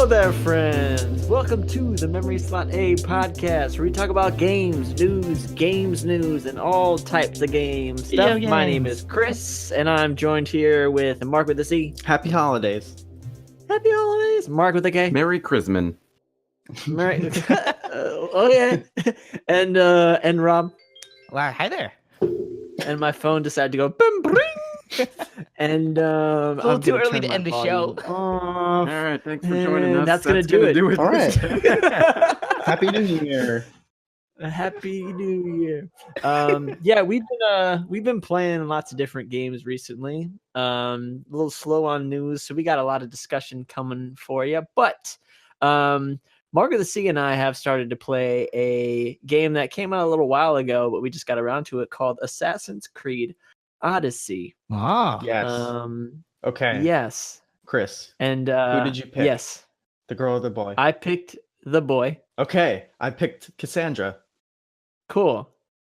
there, friends. Welcome to the Memory Slot A podcast, where we talk about games news, and all types of games stuff. My name is Chris, and I'm joined here with Marc with a C. Happy holidays. Happy holidays. Marc with a K. Merry Christmas. Merry. Oh yeah. And Rob. Wow, hi there. And my phone decided to go bim bring. And a little too early to end the show. All right, thanks for joining us. That's gonna do it. All right. Happy New Year. Happy New Year. Yeah, we've been playing lots of different games recently. A little slow on news, so we got a lot of discussion coming for you. But Marc of the Sea and I have started to play a game that came out a little while ago, but we just got around to it, called Assassin's Creed Odyssey. Ah, yes. Okay. Yes. Chris. And who did you pick? Yes. The girl or the boy? I picked the boy. Okay. I picked Cassandra. Cool.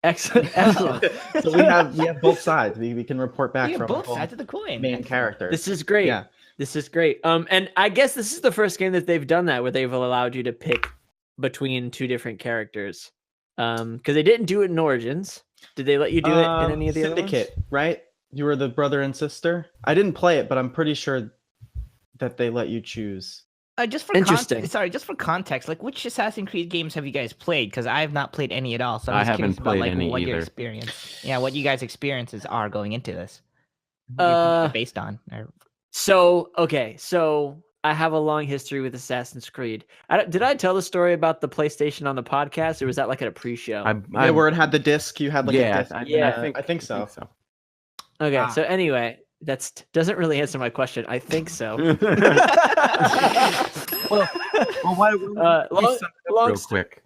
Excellent. Excellent. So we have both sides. We can report back from both sides of the coin. Main character. This is great. Yeah. This is great. And I guess this is the first game that they've done that, where they've allowed you to pick between two different characters. Because they didn't do it in Origins. Did they let you do it in any of the Syndicate, other ones? right? You were the brother and sister. I didn't play it, but I'm pretty sure that they let you choose. Just for context, like, which Assassin's Creed games have you guys played? Because I have not played any at all. So I'm just curious about what your experience. Yeah, what you guys' experiences are going into this. Based on. So I have a long history with Assassin's Creed. Did I tell the story about the PlayStation on the podcast, or was that like at a pre-show? Where it had the disc. You had like a disc. I think so. Okay, so anyway, that doesn't really answer my question. I think so. Real quick.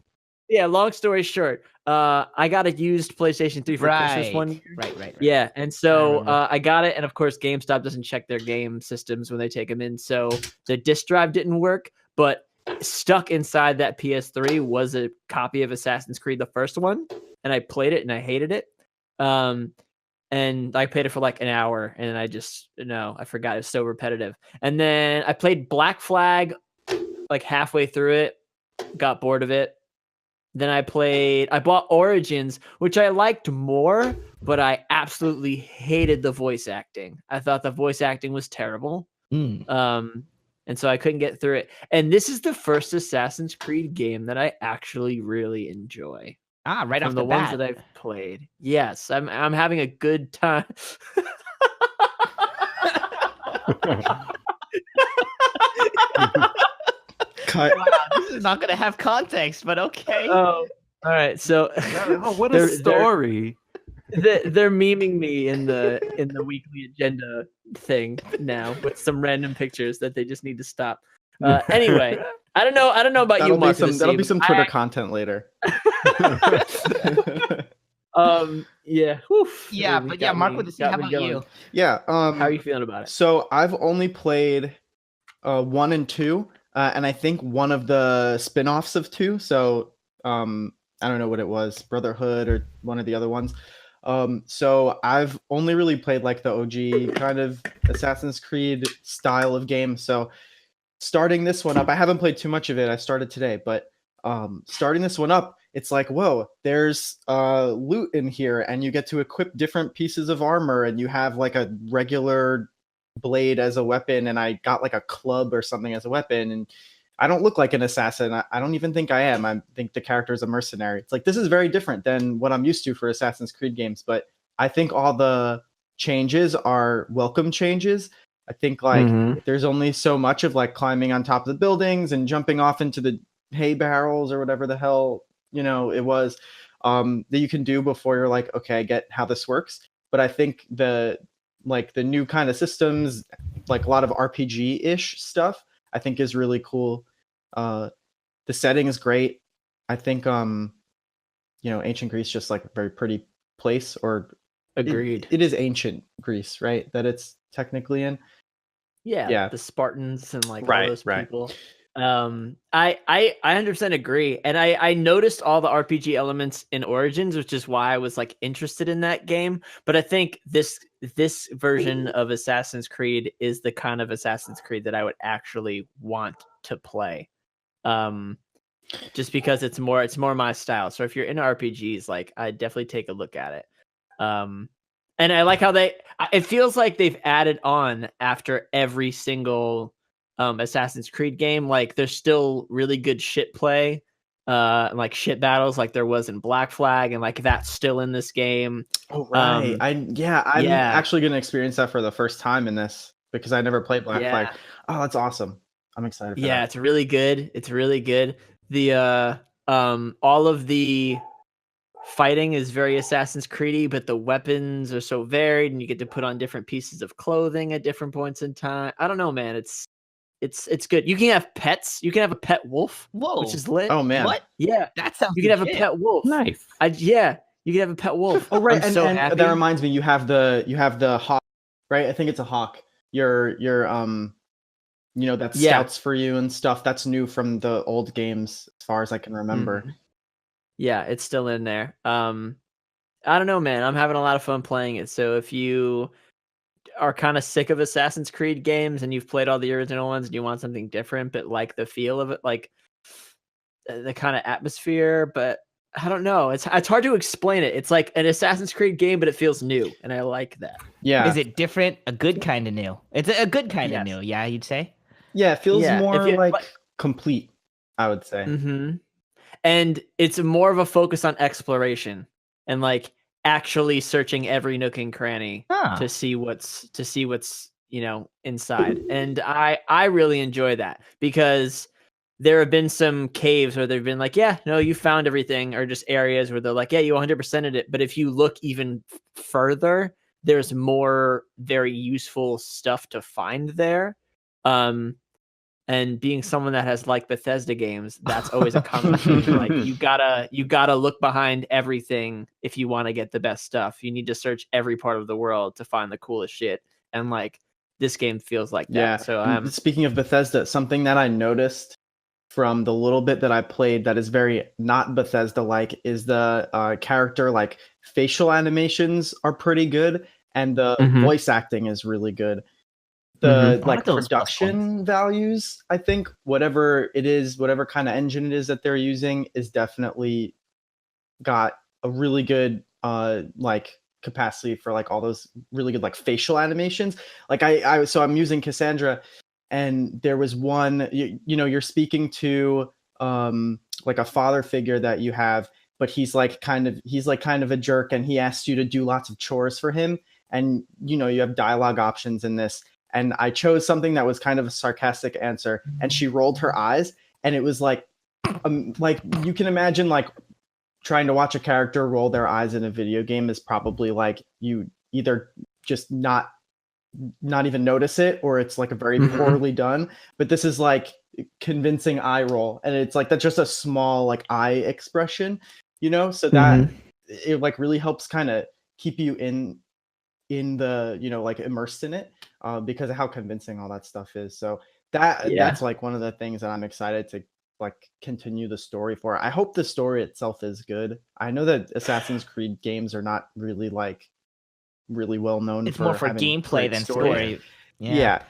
Yeah, long story short, I got a used PlayStation 3 for Christmas one year. Right. Yeah, and so I got it, and of course GameStop doesn't check their game systems when they take them in, so the disc drive didn't work, but stuck inside that PS3 was a copy of Assassin's Creed, the first one, and I played it and I hated it. And I played it for like an hour, and I forgot. It was so repetitive. And then I played Black Flag like halfway through it, got bored of it. Then I bought Origins, which I liked more, but I absolutely hated the voice acting. I thought the voice acting was terrible. And so I couldn't get through it. And this is the first Assassin's Creed game that I actually really enjoy. Right off the ones that I've played. Yes, I'm having a good time. Wow, this is not going to have context, but okay. Oh, all right. So, what a story! They're memeing me in the weekly agenda thing now with some random pictures that they just need to stop. Anyway, I don't know about you, Marc. That'll be some Twitter content later. Yeah. Oof. Yeah, but yeah, Marc with the C. How about you? Yeah. How are you feeling about it? So I've only played 1 and 2. And I think one of the spin-offs of 2. So I don't know what it was, Brotherhood or one of the other ones. So I've only really played like the OG kind of Assassin's Creed style of game. So starting this one up, I haven't played too much of it. I started today, but starting this one up, it's like, whoa, there's loot in here, and you get to equip different pieces of armor, and you have like a regular blade as a weapon, and I got like a club or something as a weapon, and I don't look like an assassin. I don't even think I am. I think the character is a mercenary. It's like, this is very different than what I'm used to for Assassin's Creed games, but I think all the changes are welcome changes. I think like there's only so much of like climbing on top of the buildings and jumping off into the hay barrels or whatever the hell it was that you can do before you're like, okay, I get how this works. But I think the new kind of systems, like a lot of RPG-ish stuff, I think is really cool. The setting is great. I think, ancient Greece just like a very pretty place. Or agreed. It is ancient Greece, right? That it's technically in. Yeah, the Spartans and like all those right. people. I 100% agree, and I noticed all the RPG elements in Origins, which is why I was like interested in that game. But I think this version of Assassin's Creed is the kind of Assassin's Creed that I would actually want to play. Just because it's more my style. So if you're into RPGs, like I definitely take a look at it. And I like how it feels like they've added on after every single Assassin's Creed game. Like there's still really good shit play, like shit battles like there was in Black Flag, and like that's still in this game. Oh right. I'm actually gonna experience that for the first time in this because I never played Black Flag. Oh, that's awesome. I'm excited for that. It's really good. It's really good. The all of the fighting is very Assassin's Creedy, but the weapons are so varied, and you get to put on different pieces of clothing at different points in time. I don't know, man. It's good. You can have pets. You can have a pet wolf, which is lit. Oh man, what? Yeah, that sounds. You can have a pet wolf. Nice. You can have a pet wolf. Oh right, and that reminds me. You have the hawk, right? I think it's a hawk. Your that scouts for you and stuff. That's new from the old games, as far as I can remember. Mm-hmm. Yeah, it's still in there. I don't know, man. I'm having a lot of fun playing it. So if you are kind of sick of Assassin's Creed games and you've played all the original ones and you want something different, but like the feel of it, like the kind of atmosphere, but I don't know. It's hard to explain it. It's like an Assassin's Creed game, but it feels new, and I like that. Yeah. Is it different? A good kind of new. It's a good kind of new. Yeah, you'd say. Yeah, it feels more complete, I would say. Mm-hmm. And it's more of a focus on exploration and like actually searching every nook and cranny to see what's inside. And I really enjoy that because there have been some caves where they've been like, yeah, no, you found everything, or just areas where they're like, yeah, you 100%ed it. But if you look even further, there's more very useful stuff to find there. And being someone that has liked Bethesda games, that's always a common thing. Like you gotta look behind everything if you want to get the best stuff. You need to search every part of the world to find the coolest shit. And like this game feels like that. Yeah. So speaking of Bethesda, something that I noticed from the little bit that I played that is very not Bethesda-like is the character like facial animations are pretty good, and the voice acting is really good. The like production values, I think whatever it is, whatever kind of engine it is that they're using is definitely got a really good like capacity for like all those really good like facial animations. Like so I'm using Cassandra, and there was one you're speaking to like a father figure that you have, but he's kind of a jerk, and he asks you to do lots of chores for him, and you have dialogue options in this. And I chose something that was kind of a sarcastic answer, and she rolled her eyes, and it was like you can imagine like trying to watch a character roll their eyes in a video game is probably like you either just not even notice it, or it's like a very poorly done. But this is like convincing eye roll, and it's like that's just a small like eye expression, so that it like really helps kind of keep you in the like immersed in it. Because of how convincing all that stuff is. So that's like one of the things that I'm excited to like continue the story for. I hope the story itself is good. I know that Assassin's Creed games are not really like really well known. It's more for gameplay than story. Yeah.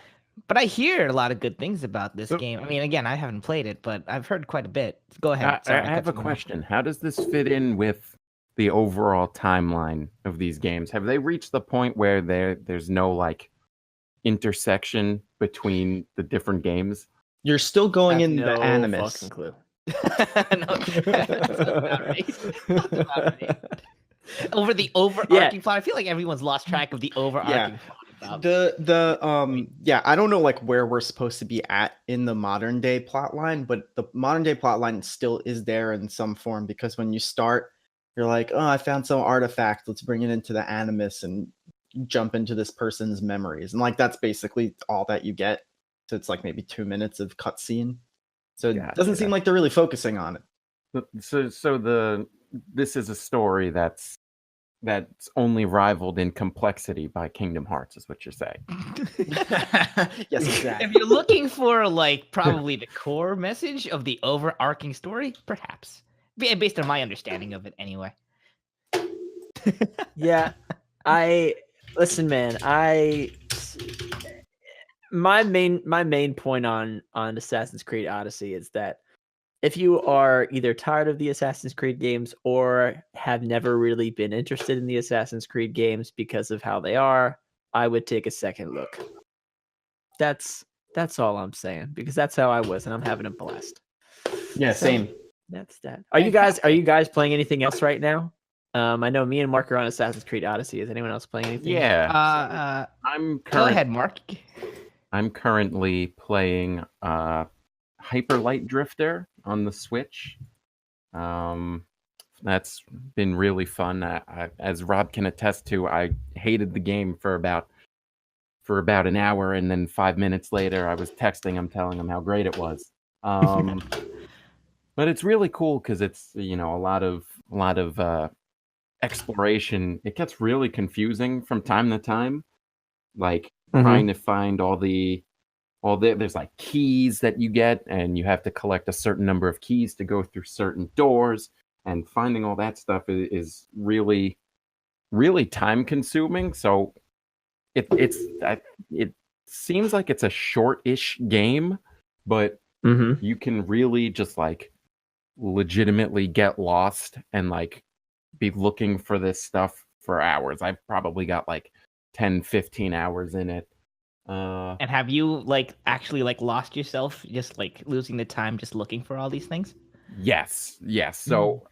But I hear a lot of good things about this game. I mean, again, I haven't played it, but I've heard quite a bit. Go ahead. I have a question. How does this fit in with the overall timeline of these games? Have they reached the point where there's no like intersection between the different games? You're still going in the animus. Fucking clue. Over the overarching plot. I feel like everyone's lost track of the overarching plot. I don't know like where we're supposed to be at in the modern day plot line, but the modern day plot line still is there in some form, because when you start, you're like, oh, I found some artifact, let's bring it into the animus and jump into this person's memories, and like that's basically all that you get. So it's like maybe 2 minutes of cutscene. So it doesn't seem like they're really focusing on it. So this is a story that's that's only rivaled in complexity by Kingdom Hearts, is what you're saying. Yes, exactly. If you're looking for like probably the core message of the overarching story, perhaps. Based on my understanding of it anyway. Yeah. Listen, man, my main point on Assassin's Creed Odyssey is that if you are either tired of the Assassin's Creed games or have never really been interested in the Assassin's Creed games because of how they are, I would take a second look. That's all I'm saying, because that's how I was, and I'm having a blast. Yeah, same. That's that. Are you guys playing anything else right now? I know me and Marc are on Assassin's Creed Odyssey. Is anyone else playing anything? Yeah. Go ahead, Marc. I'm currently playing Hyperlight Drifter on the Switch. That's been really fun. As Rob can attest to, I hated the game for about an hour, and then 5 minutes later, I was texting him, telling him how great it was. But it's really cool because it's a lot of exploration. It gets really confusing from time to time, like trying to find there's like keys that you get, and you have to collect a certain number of keys to go through certain doors, and finding all that stuff is really, really time consuming. So it seems like it's a short-ish game, but you can really just like legitimately get lost and like be looking for this stuff for hours. I've probably got like 10-15 hours in it. And have you like actually like lost yourself, just like losing the time just looking for all these things? Yes. So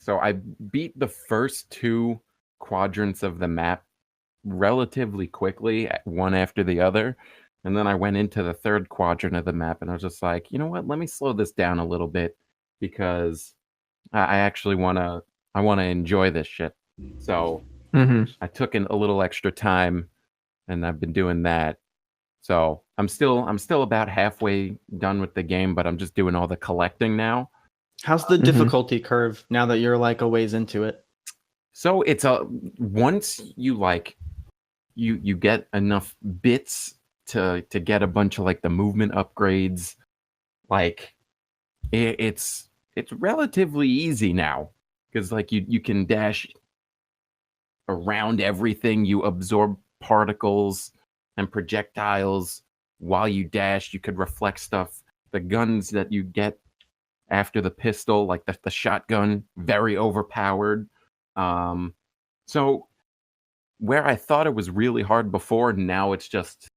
I beat the first 2 quadrants of the map relatively quickly, one after the other, and then I went into the 3rd quadrant of the map, and I was just like, you know what, let me slow this down a little bit, because I actually want to enjoy this shit. So I took in a little extra time, and I've been doing that. So I'm still about halfway done with the game, but I'm just doing all the collecting now. How's the difficulty curve now that you're like a ways into it? So it's once you like you get enough bits to get a bunch of like the movement upgrades, like it's relatively easy now, because like you can dash around everything, you absorb particles and projectiles while you dash. You could reflect stuff. The guns that you get after the pistol, like the shotgun, very overpowered. So where I thought it was really hard before, now it's just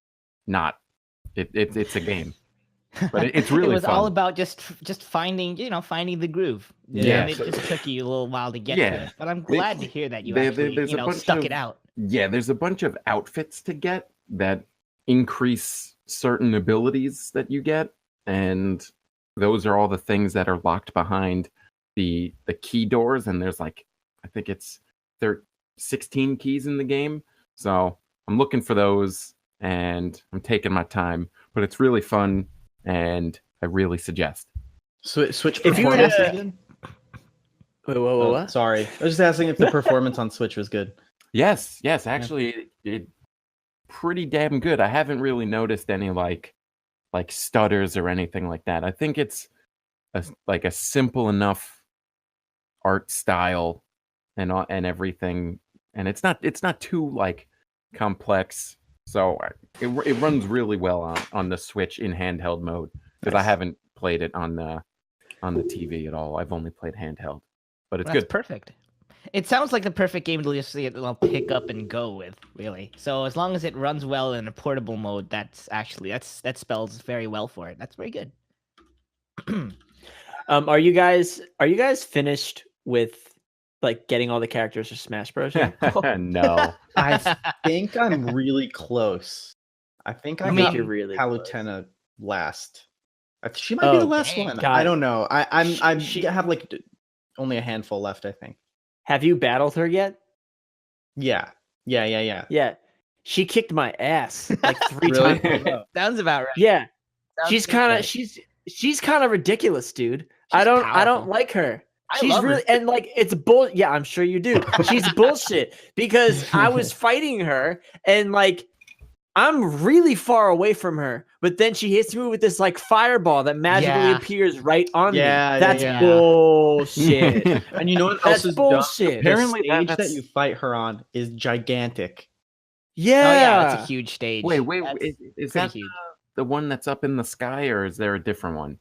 not. It's a game, but it's really. It was fun. all about just finding the groove. Yeah, and it just took you a little while to get to it. But I'm glad to hear that you actually stuck it out. Yeah, there's a bunch of outfits to get that increase certain abilities that you get, and those are all the things that are locked behind the key doors. And there's like, I think there are 16 keys in the game, so I'm looking for those, and I'm taking my time, but it's really fun, and I really suggest. Switch performance is good? What? Sorry, I was just asking if the performance on Switch was good. Yes, Actually, it pretty damn good. I haven't really noticed any like stutters or anything like that. I think it's a simple enough art style and everything, and it's not too like complex. So it runs really well on the Switch in handheld mode, because I haven't played it on the TV at all. I've only played handheld, but it's good. Perfect. It sounds like the perfect game to just pick up and go with, really. So as long as it runs well in a portable mode, that spells very well for it. That's very good. Are you guys finished with like getting all the characters for Smash Bros? No. I think I'm really close. I think I got really Palutena last. She might be the last one. God. I don't know. I have like only a handful left, I think. Have you battled her yet? Yeah. She kicked my ass like 3 times. Sounds about right. Yeah. She's kind of ridiculous, dude. I don't like her. She's really and like it's bull. Yeah, I'm sure you do. She's bullshit because I was fighting her and like I'm really far away from her, but then she hits me with this like fireball that magically appears right on me. That's bullshit. And you know what else is bullshit? Apparently, the stage that you fight her on is gigantic. Yeah. Oh yeah, that's a huge stage. Wait, is that huge. The one that's up in the sky, or is there a different one?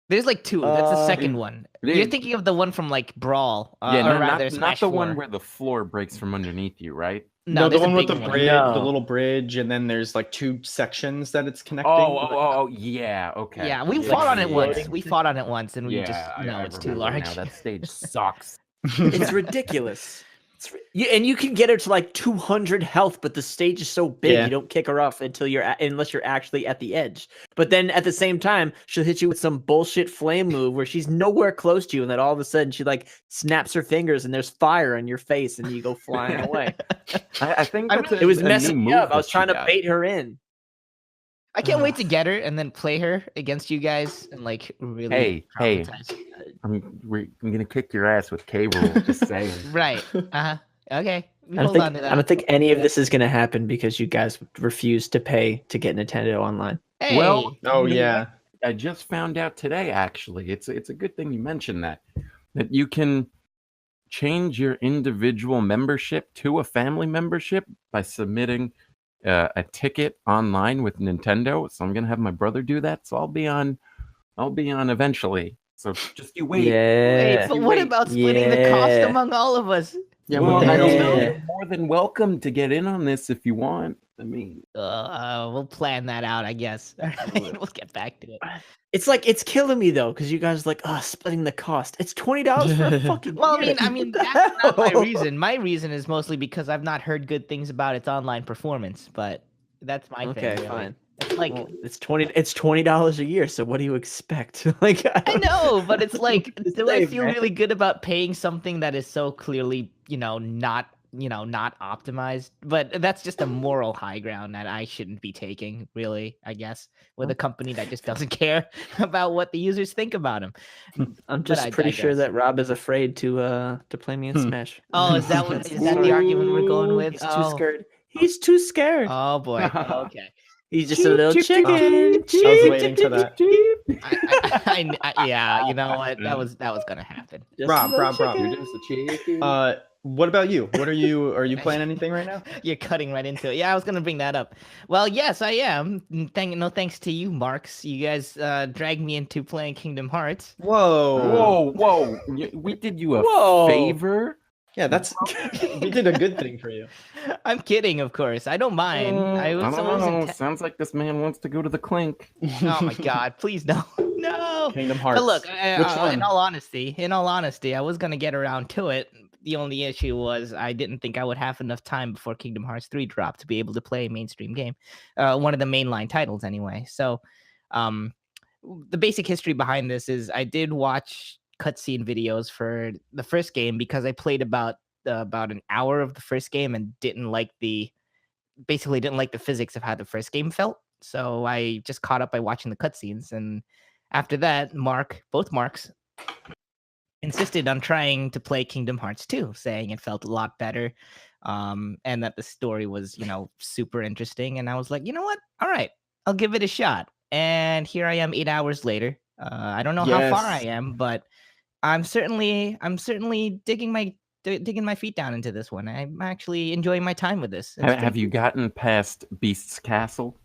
There's like two. That's the second one. You're thinking of the one from like Brawl. Not the one where the floor breaks from underneath you, right? No, the one with the bridge, the little bridge, and then there's like 2 sections that it's connecting. Oh, yeah, okay. Yeah, we fought on it once. We fought on it once, and we it's too large. Now. That stage sucks. It's ridiculous. And you can get her to like 200 health, but the stage is so big you don't kick her off unless you're actually at the edge. But then at the same time, she'll hit you with some bullshit flame move where she's nowhere close to you, and then all of a sudden she like snaps her fingers and there's fire on your face, and you go flying away. I think it was messing me up. I was trying to bait her in. I can't wait to get her and then play her against you guys and like really. Hey, I'm gonna kick your ass with K-Rool. Just saying. Right. Okay. I don't think any of this is gonna happen because you guys refuse to pay to get Nintendo Online. Hey. Well, I just found out today. Actually, it's a good thing you mentioned that you can change your individual membership to a family membership by submitting a ticket online with Nintendo. So I'm gonna have my brother do that. So I'll be on eventually. So just you wait. Yeah. But what about splitting the cost among all of us? Yeah, well, I don't know. You're more than welcome to get in on this if you want. I mean, we'll plan that out, I guess. We'll get back to it. It's like it's killing me though, because you guys are like, splitting the cost. It's $20 for a fucking. Well, I mean, that's not my reason. My reason is mostly because I've not heard good things about its online performance. But that's my thing. Okay, fine. It's like it's $20 a year. So what do you expect? Like I know, but it's like, do I feel really good about paying something that is so clearly, not optimized? But that's just a moral high ground that I shouldn't be taking, really, I guess, with a company that just doesn't care about what the users think about him. I'm just pretty sure that Rob is afraid to play me in Smash. Oh, is that the argument we're going with? He's too scared. He's too scared. Oh boy. Okay. He's just a little chicken. I was waiting for that. Yeah, you know what? That was gonna happen. Rob, you're just a chicken. What about you? Are you playing anything right now? You're cutting right into it. Yeah, I was gonna bring that up. Well, yes, I am. No thanks to you, Marks. You guys dragged me into playing Kingdom Hearts. Whoa! We did you a favor. Yeah, we did a good thing for you. I'm kidding, of course. I don't mind. I don't know. Sounds like this man wants to go to the clink. Oh my god! Please no. Kingdom Hearts. But look, in all honesty, I was gonna get around to it. The only issue was I didn't think I would have enough time before Kingdom Hearts 3 dropped to be able to play a mainstream game, one of the mainline titles anyway. So, the basic history behind this is I did watch cutscene videos for the first game because I played about an hour of the first game and didn't like the physics of how the first game felt. So I just caught up by watching the cutscenes, and after that, both Marks insisted on trying to play Kingdom Hearts 2, saying it felt a lot better, and that the story was, super interesting. And I was like, you know what? All right, I'll give it a shot. And here I am 8 hours later. I don't know how far I am, but I'm certainly digging my feet down into this one. I'm actually enjoying my time with this. Have you gotten past Beast's Castle?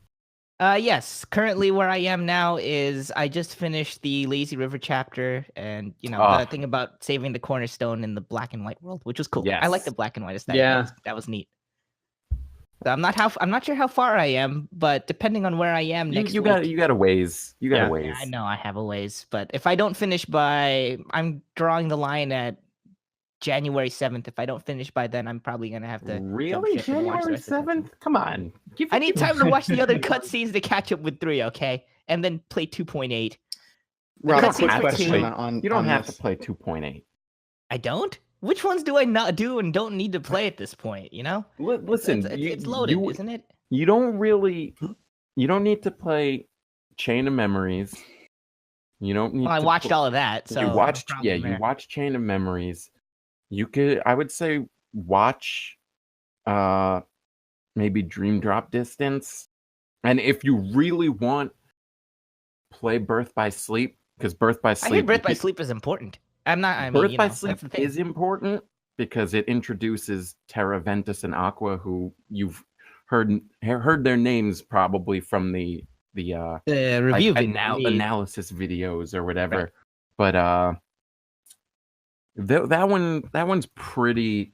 Yes. Currently, where I am now is I just finished the Lazy River chapter, and the thing about saving the cornerstone in the black and white world, which was cool. Yes. I like the black and white aesthetic. Yeah, that was neat. So I'm not sure how far I am, but depending on where I am next week, you got a ways. You got a ways. I know I have a ways, but if I don't finish I'm drawing the line at January 7th. If I don't finish by then, I'm probably gonna have to. Really, January 7th? Come on. I need time to watch the other cutscenes to catch up with 3, okay, and then play 2.8. Rob, quick question on you don't have to play 2.8. I don't. Which ones do I not do and don't need to play at this point? Listen, it's loaded, isn't it? You don't need to play Chain of Memories You don't need. Well, I watched all of that. So you watched Chain of Memories. You could, I would say, watch, maybe Dream Drop Distance, and if you really want, play Birth by Sleep, because Birth by Sleep. I hear Birth by Sleep is important. Birth by Sleep is important because it introduces Terra, Ventus, and Aqua, who you've heard their names probably from the review analysis videos or whatever. Right. But that one's pretty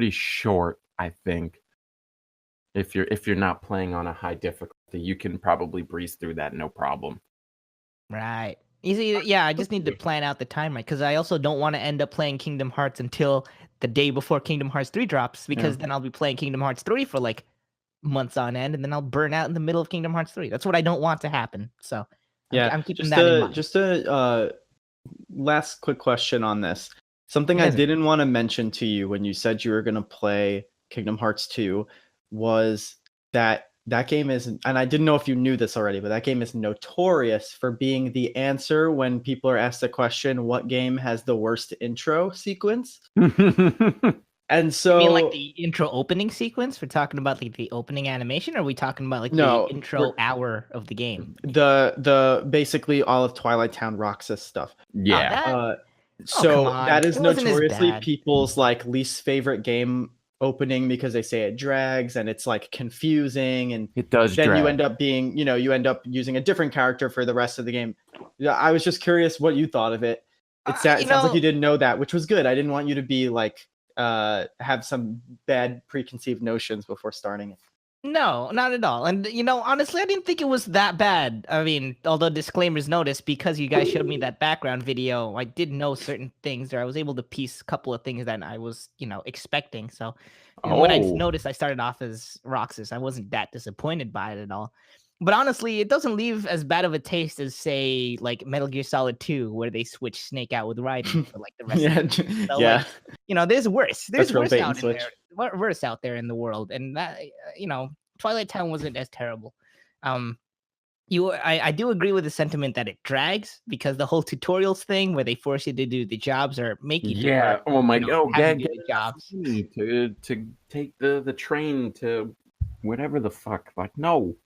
short, I think. If you're not playing on a high difficulty, you can probably breeze through that no problem. Right. Easy. Yeah, I just need to plan out the time right, because I also don't want to end up playing Kingdom Hearts until the day before Kingdom Hearts 3 drops, because then I'll be playing Kingdom Hearts 3 for like months on end, and then I'll burn out in the middle of Kingdom Hearts 3. That's what I don't want to happen. So I'm keeping that in mind. Just a last quick question on this. Something I didn't want to mention to you when you said you were going to play Kingdom Hearts 2 was that game is, and I didn't know if you knew this already, but that game is notorious for being the answer when people are asked the question, what game has the worst intro sequence? And so, you mean like the intro opening sequence? We're talking about like the opening animation, or are we talking about like the intro hour of the game? The basically all of Twilight Town Roxas stuff. Yeah. That is notoriously people's like least favorite game opening, because they say it drags and it's like confusing, and it does. Then drag. you end up being, you end up using a different character for the rest of the game. I was just curious what you thought of it. It sounds like you didn't know that, which was good. I didn't want you to be like have some bad preconceived notions before starting it. No, not at all. And honestly, I didn't think it was that bad. I mean, although disclaimers notice, because you guys showed me that background video, I did know certain things, or I was able to piece a couple of things that I was, expecting. So when I noticed I started off as Roxas, I wasn't that disappointed by it at all. But honestly, it doesn't leave as bad of a taste as, say, like Metal Gear Solid 2, where they switch Snake out with Raiden for like the rest of it. So, like, there's worse. There's worse out in there. Worse out there in the world, and that Twilight Town wasn't as terrible. I do agree with the sentiment that it drags, because the whole tutorials thing where they force you to do the jobs or make you do the jobs to take the train to whatever the fuck. Like, no.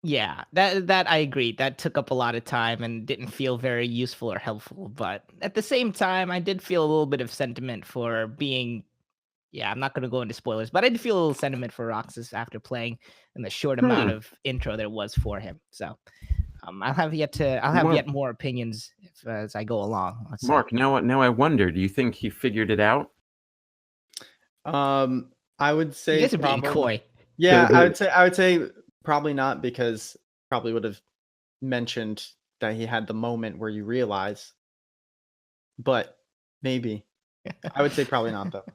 Yeah, that I agree. That took up a lot of time and didn't feel very useful or helpful. But at the same time, I did feel a little bit of sentiment for being. Yeah, I'm not going to go into spoilers, but I did feel a little sentiment for Roxas after playing in the short amount of intro there was for him. So I'll have yet more opinions as I go along. Mark, now I wonder, do you think he figured it out? I would say you guys are being coy. Yeah, I would say probably not, because probably would have mentioned that he had the moment where you realize. But maybe. I would say probably not, though.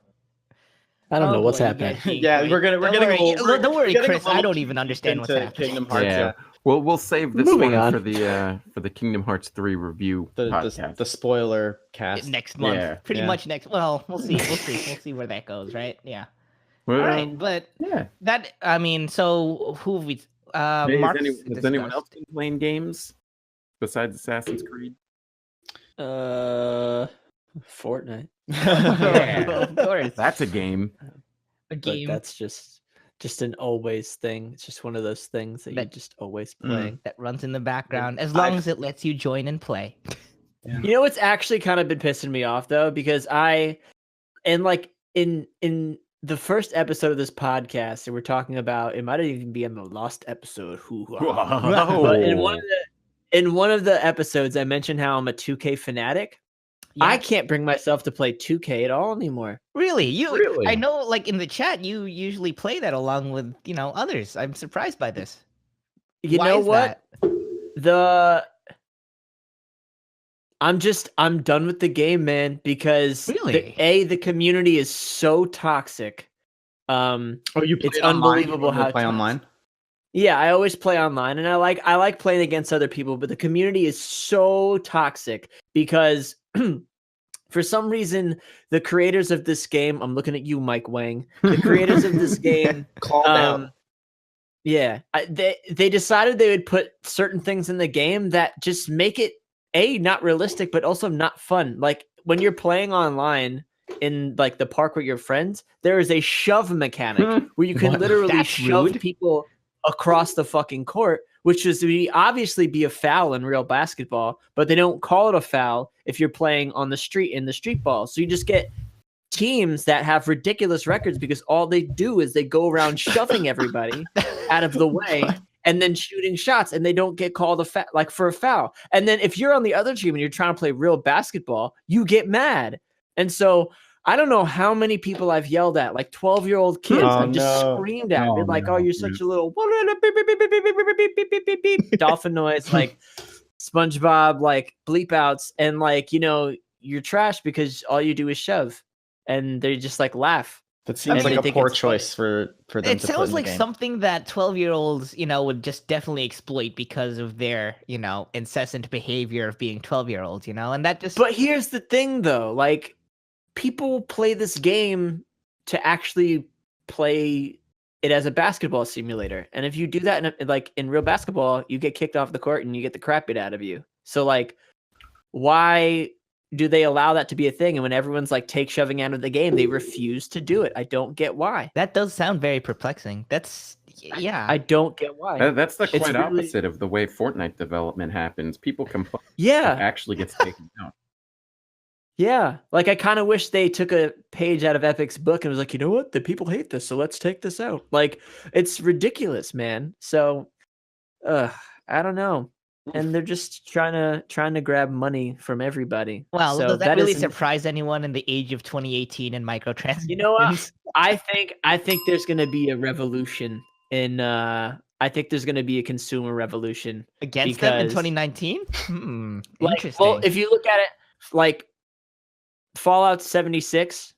I don't know what's happening. Yeah, we're getting don't worry, Chris. I don't even understand what's happening. Kingdom Hearts. Yeah. We'll save this one for the Kingdom Hearts 3 review podcast. The spoiler cast next month. Pretty much next. Well, we'll see. We'll see where that goes. Right? Yeah. All right, but that. I mean, so who have we? Marc. Has anyone else been playing games besides Assassin's Creed? Fortnite. Yeah, of course. That's a game. But that's just an always thing. It's just one of those things that you just always playing. That runs in the background as long as it lets you join and play. Yeah. You know what's actually kind of been pissing me off though, because in the first episode of this podcast, and we're talking about, it might even be in the lost episode. But in one of the episodes, I mentioned how I'm a 2K fanatic. Yeah. I can't bring myself to play 2K at all anymore. Really? I know, like in the chat, you usually play that along with others. I'm surprised by this. Why know what? I'm done with the game, man, because the community is so toxic. It's unbelievable how you play online. Yeah, I always play online, and I like playing against other people, but the community is so toxic because for some reason the creators of this game, I'm looking at you, Mike Wang, the creators of this game called out. Yeah, they decided they would put certain things in the game that just make it not realistic, but also not fun. Like when you're playing online in like the park with your friends, there is a shove mechanic where you can literally shove people across the fucking court, which is obviously be a foul in real basketball, but they don't call it a foul if you're playing on the street in the street ball. So you just get teams that have ridiculous records because all they do is they go around shoving everybody out of the way and then shooting shots, and they don't get called for a foul. And then if you're on the other team and you're trying to play real basketball, you get mad. And so I don't know how many people I've yelled at, like 12-year-old kids. I've just screamed at them, like, "Oh, you're such a little dolphin noise, like SpongeBob, like bleep outs, and like you're trash because all you do is shove." And they just like laugh. That seems like a poor choice for them. It sounds like something that 12-year-olds, would just definitely exploit because of their, incessant behavior of being 12-year-olds, and that just. But here's the thing, though, like people play this game to actually play it as a basketball simulator, and if you do that in real basketball, you get kicked off the court and you get the crap beat out of you. So like, why do they allow that to be a thing? And when everyone's like take shoving out of the game, they refuse to do it. I don't get why. That does sound very perplexing. I don't get why. That's the quite opposite of the way Fortnite development happens. People complain. Yeah. It actually gets taken out. Yeah. Like I kind of wish they took a page out of Epic's book and was like, you know what? The people hate this, so let's take this out. Like it's ridiculous, man. So I don't know. And they're just trying to grab money from everybody. Well, so does that really surprise anyone in the age of 2018 and microtransactions? You know what? I think there's going to be a revolution in. I think there's going to be a consumer revolution against them in 2019. Interesting. Well, if you look at it, like Fallout 76,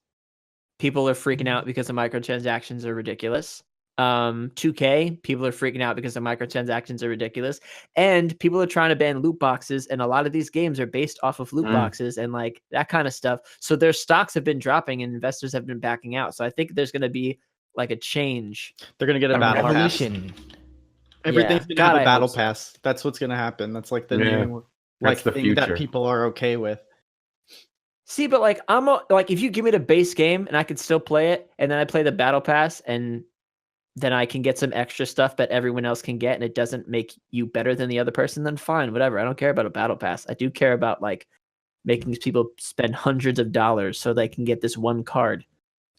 people are freaking out because the microtransactions are ridiculous. 2K, people are freaking out because the microtransactions are ridiculous, and people are trying to ban loot boxes, and a lot of these games are based off of loot boxes and like that kind of stuff. So their stocks have been dropping and investors have been backing out. So I think there's going to be like a change. They're going to get a battle revolution. Pass. Everything's going to have a battle pass. That's what's going to happen. That's like the new thing that people are okay with. See, but like like if you give me the base game and I could still play it, and then I play the battle pass and then I can get some extra stuff that everyone else can get, and it doesn't make you better than the other person, then fine, whatever. I don't care about a battle pass. I do care about like making these people spend hundreds of dollars so they can get this one card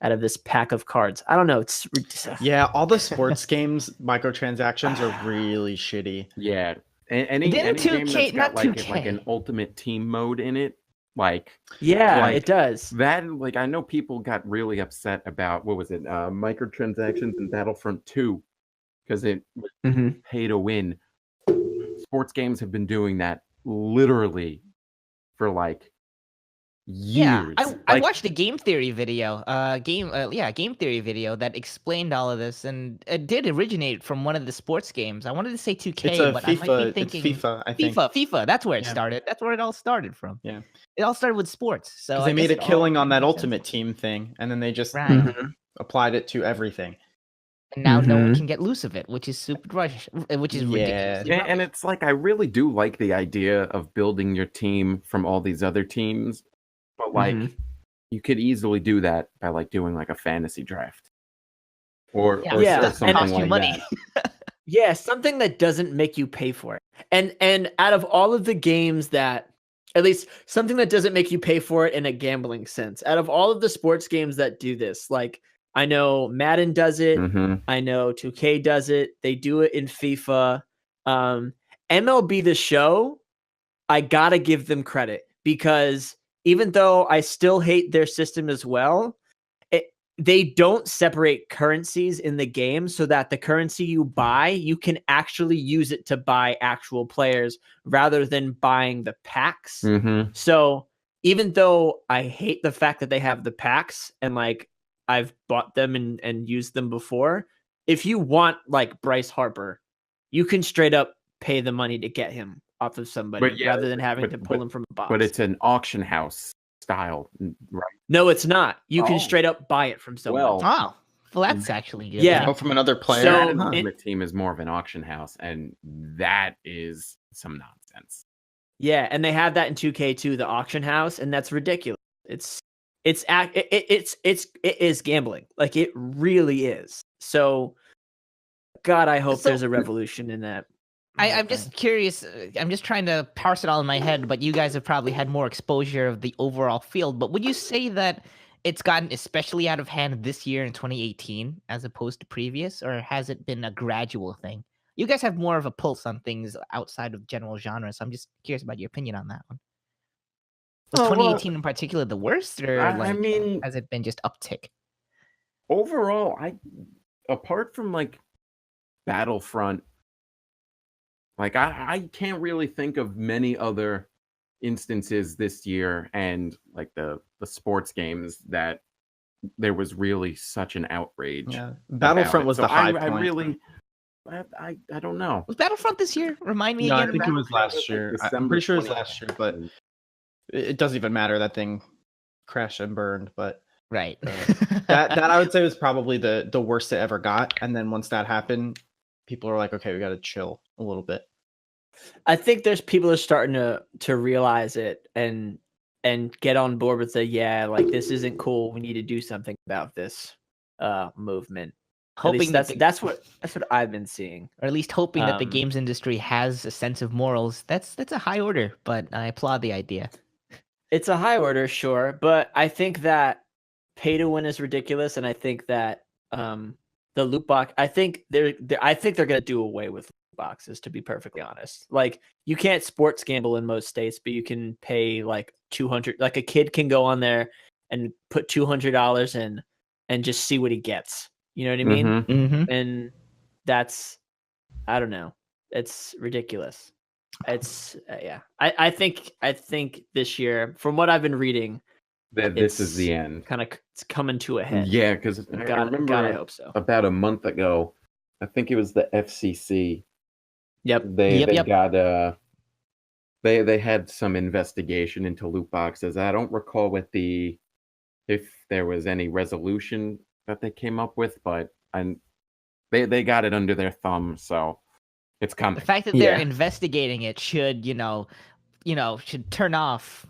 out of this pack of cards. I don't know. Yeah, all the sports games microtransactions are really shitty. Yeah, any game that's got like an ultimate team mode in it. It does. That I know people got really upset about what was it, microtransactions in Battlefront 2 because it was pay to win. Sports games have been doing that literally for like years. Yeah, I watched a game theory video. Game theory video that explained all of this, and it did originate from one of the sports games. I wanted to say 2K, but FIFA, I might be thinking FIFA. I think FIFA. That's where it started. That's where it all started from. Yeah, it all started with sports. So they made a killing on that Ultimate Team thing, and then they just applied it to everything. And now no one can get loose of it, which is ridiculous. Yeah, and it's like I really do like the idea of building your team from all these other teams. But like, you could easily do that by like doing like a fantasy draft, or something like money. that. Yeah, something that doesn't make you pay for it. And out of all of the games that, at least something that doesn't make you pay for it in a gambling sense. Out of all of the sports games that do this, like I know Madden does it, I know 2K does it. They do it in FIFA. MLB The Show, I gotta give them credit because even though I still hate their system as well, they don't separate currencies in the game so that the currency you buy, you can actually use it to buy actual players rather than buying the packs. So even though I hate the fact that they have the packs and like I've bought them and used them before, if you want like Bryce Harper, you can straight up pay the money to get him off of somebody rather than having to pull him from a box. But it's an auction house style, right? No, that you can straight up buy it from someone. Well, that's actually good. Yeah, from another player. So Ultimate Team is more of an auction house, and that is some nonsense. Yeah, and they have that in 2K too, the auction house, and that's ridiculous. It is gambling. Like it really is. So God, I hope there's a revolution in that. I'm just curious. I'm just trying to parse it all in my head, but you guys have probably had more exposure of the overall field. But would you say that it's gotten especially out of hand this year in 2018 as opposed to previous, or has it been a gradual thing? You guys have more of a pulse on things outside of general genres. So I'm just curious about your opinion on that one. Was 2018 in particular the worst, or I mean, has it been just uptick? Overall, apart from like Battlefront, like I can't really think of many other instances this year and like the sports games that there was really such an outrage. Yeah, Battlefront was the high point. I don't know. Was Battlefront this year? Remind me again. I think it was last year. I'm pretty sure it was last year, but it doesn't even matter. That thing crashed and burned. But right, that I would say was probably the worst it ever got. And then once that happened, people are like, okay, we got to chill a little bit. I think there's people are starting to realize it and get on board with like this isn't cool. We need to do something about this movement. Hoping that's what I've been seeing, or at least hoping that the games industry has a sense of morals. That's a high order, but I applaud the idea. It's a high order, sure, but I think that pay to win is ridiculous, and I think that the loot box. I think they're going to do away with loot boxes. To be perfectly honest, like you can't sports gamble in most states, but you can pay like $200. Like a kid can go on there and put $200 in and just see what he gets. You know what I mean? Mm-hmm. And that's, I don't know. It's ridiculous. It's yeah. I think this year, from what I've been reading, that this is the end. Kind of, it's coming to a head. Yeah, because I remember I hope so. About a month ago, I think it was the FCC. Yep. They got they had some investigation into loot boxes. I don't recall if there was any resolution that they came up with, but they got it under their thumb, so it's coming. The fact that they're investigating it should should turn off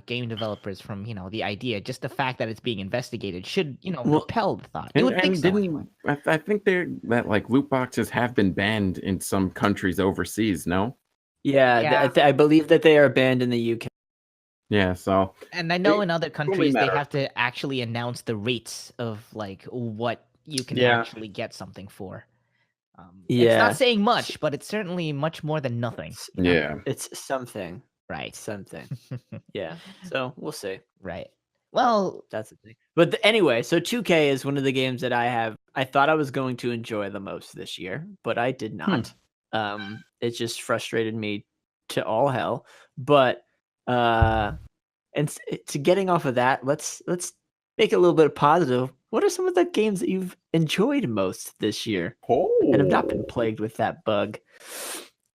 game developers from the idea. Just the fact that it's being investigated should propel the thought. I think that like loot boxes have been banned in some countries overseas. No. Yeah. I believe that they are banned in the UK. Yeah, so and I know in other countries they have to actually announce the rates of like what you can actually get something for. It's not saying much, but it's certainly much more than nothing. Yeah, it's something, right? Something, yeah. So we'll see. Right. Well, that's the thing. But anyway, so 2K is one of the games that I thought I was going to enjoy the most this year, but I did not. It just frustrated me to all hell. But and to getting off of that, let's make it a little bit positive. What are some of the games that you've enjoyed most this year and have not been plagued with that bug?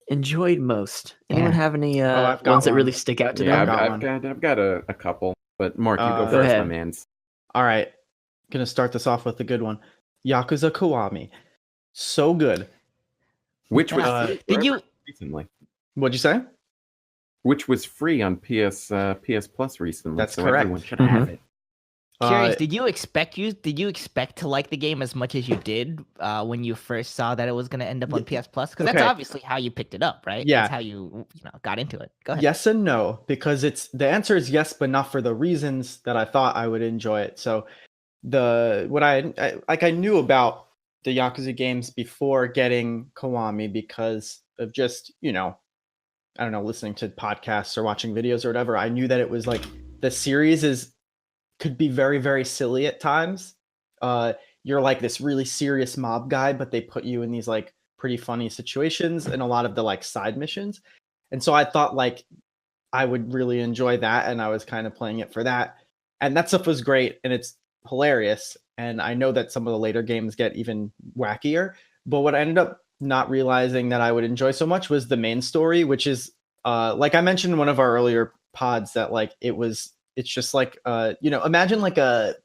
Enjoyed most. Anyone have any ones that really stick out to them? I've got a couple, but Mark, you go first, my mans. All right, gonna start this off with a good one. Yakuza Kiwami, so good. Which was recently? What'd you say? Which was free on PS Plus recently. That's so correct. Everyone should have it. Curious, did you expect to like the game as much as you did when you first saw that it was going to end up on PS Plus? Because that's obviously how you picked it up, right? Yeah, that's how you got into it. Go ahead. Yes and no, because the answer is yes, but not for the reasons that I thought I would enjoy it. So I knew about the Yakuza games before getting Kiwami because of just I don't know, listening to podcasts or watching videos or whatever. I knew that it was like the series could be very, very silly at times. You're like this really serious mob guy, but they put you in these like pretty funny situations and a lot of the like side missions. And so I thought like I would really enjoy that. And I was kind of playing it for that. And that stuff was great. And it's hilarious. And I know that some of the later games get even wackier. But what I ended up not realizing that I would enjoy so much was the main story, which is like I mentioned in one of our earlier pods that like it's just like imagine like a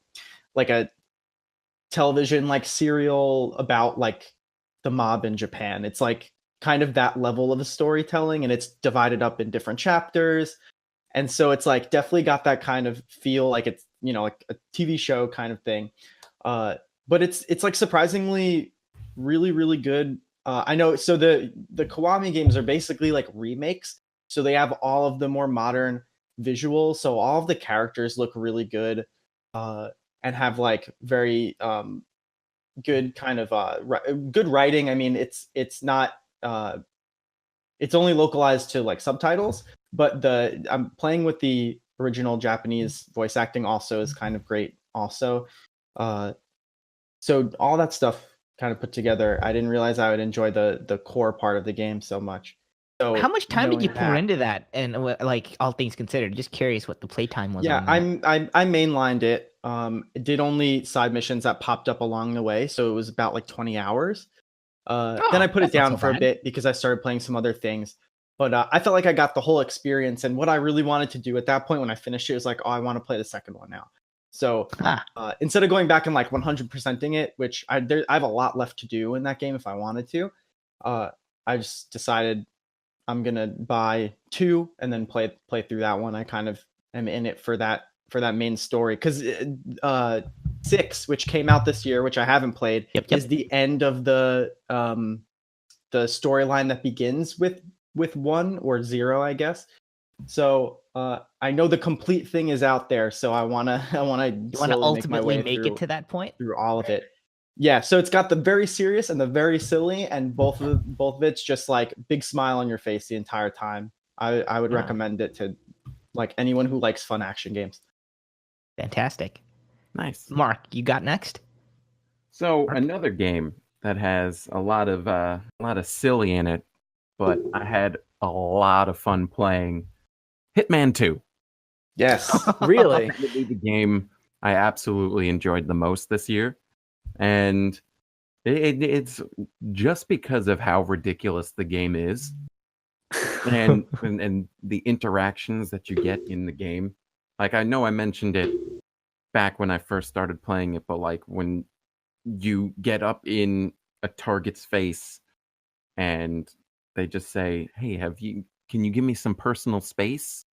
television like serial about like the mob in Japan. It's like kind of that level of a storytelling, and it's divided up in different chapters. And so it's like definitely got that kind of feel like it's, you know, like a TV show kind of thing. But it's like surprisingly really, really good. I know. So the Kiwami games are basically like remakes. So they have all of the more modern visuals. So all of the characters look really good, and have like very good kind of good writing. I mean, it's not it's only localized to like subtitles, but I'm playing with the original Japanese voice acting also is kind of great also. So all that stuff kind of put together, I didn't realize I would enjoy the core part of the game so much. So how much time did you pour into that? And like all things considered, just curious what the playtime was. Yeah, I mainlined it. It did only side missions that popped up along the way, so it was about like 20 hours. Then I put it down for a bit because I started playing some other things. But I felt like I got the whole experience, and what I really wanted to do at that point when I finished it was like, oh, I want to play the second one now. So instead of going back and like 100%ing it, which I have a lot left to do in that game if I wanted to, I just decided I'm gonna buy 2 and then play through that one. I kind of am in it for that main story, because 6, which came out this year, which I haven't played, is the end of the storyline that begins with 1 or 0, I guess. So I know the complete thing is out there, so I wanna ultimately make it to that point through all of it. Yeah, so it's got the very serious and the very silly, and both of it's just like big smile on your face the entire time. I would recommend it to like anyone who likes fun action games. Fantastic. Nice. Mark, you got next? So another game that has a lot of silly in it, but I had a lot of fun playing. Hitman 2. Yes. Really? The game I absolutely enjoyed the most this year. And it's just because of how ridiculous the game is, and the interactions that you get in the game. Like, I know I mentioned it back when I first started playing it, but like when you get up in a target's face and they just say, "Hey, can you give me some personal space?"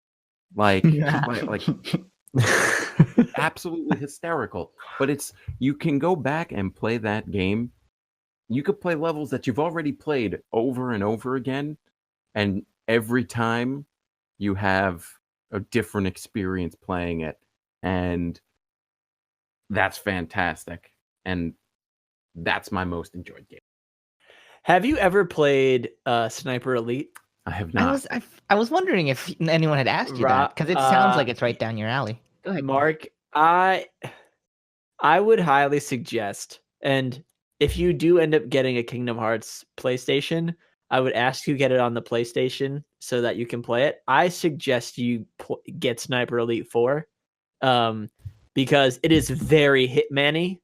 Like absolutely hysterical. But you can go back and play that game. You could play levels that you've already played over and over again, and every time you have a different experience playing it, and that's fantastic. And that's my most enjoyed game. Have you ever played Sniper Elite? I have not. I was wondering if anyone had asked you that, because it sounds like it's right down your alley. Go ahead, Mark. I would highly suggest, and if you do end up getting a Kingdom Hearts PlayStation, I would ask you get it on the PlayStation so that you can play it. I suggest you get Sniper Elite 4, because it is very Hitman-y,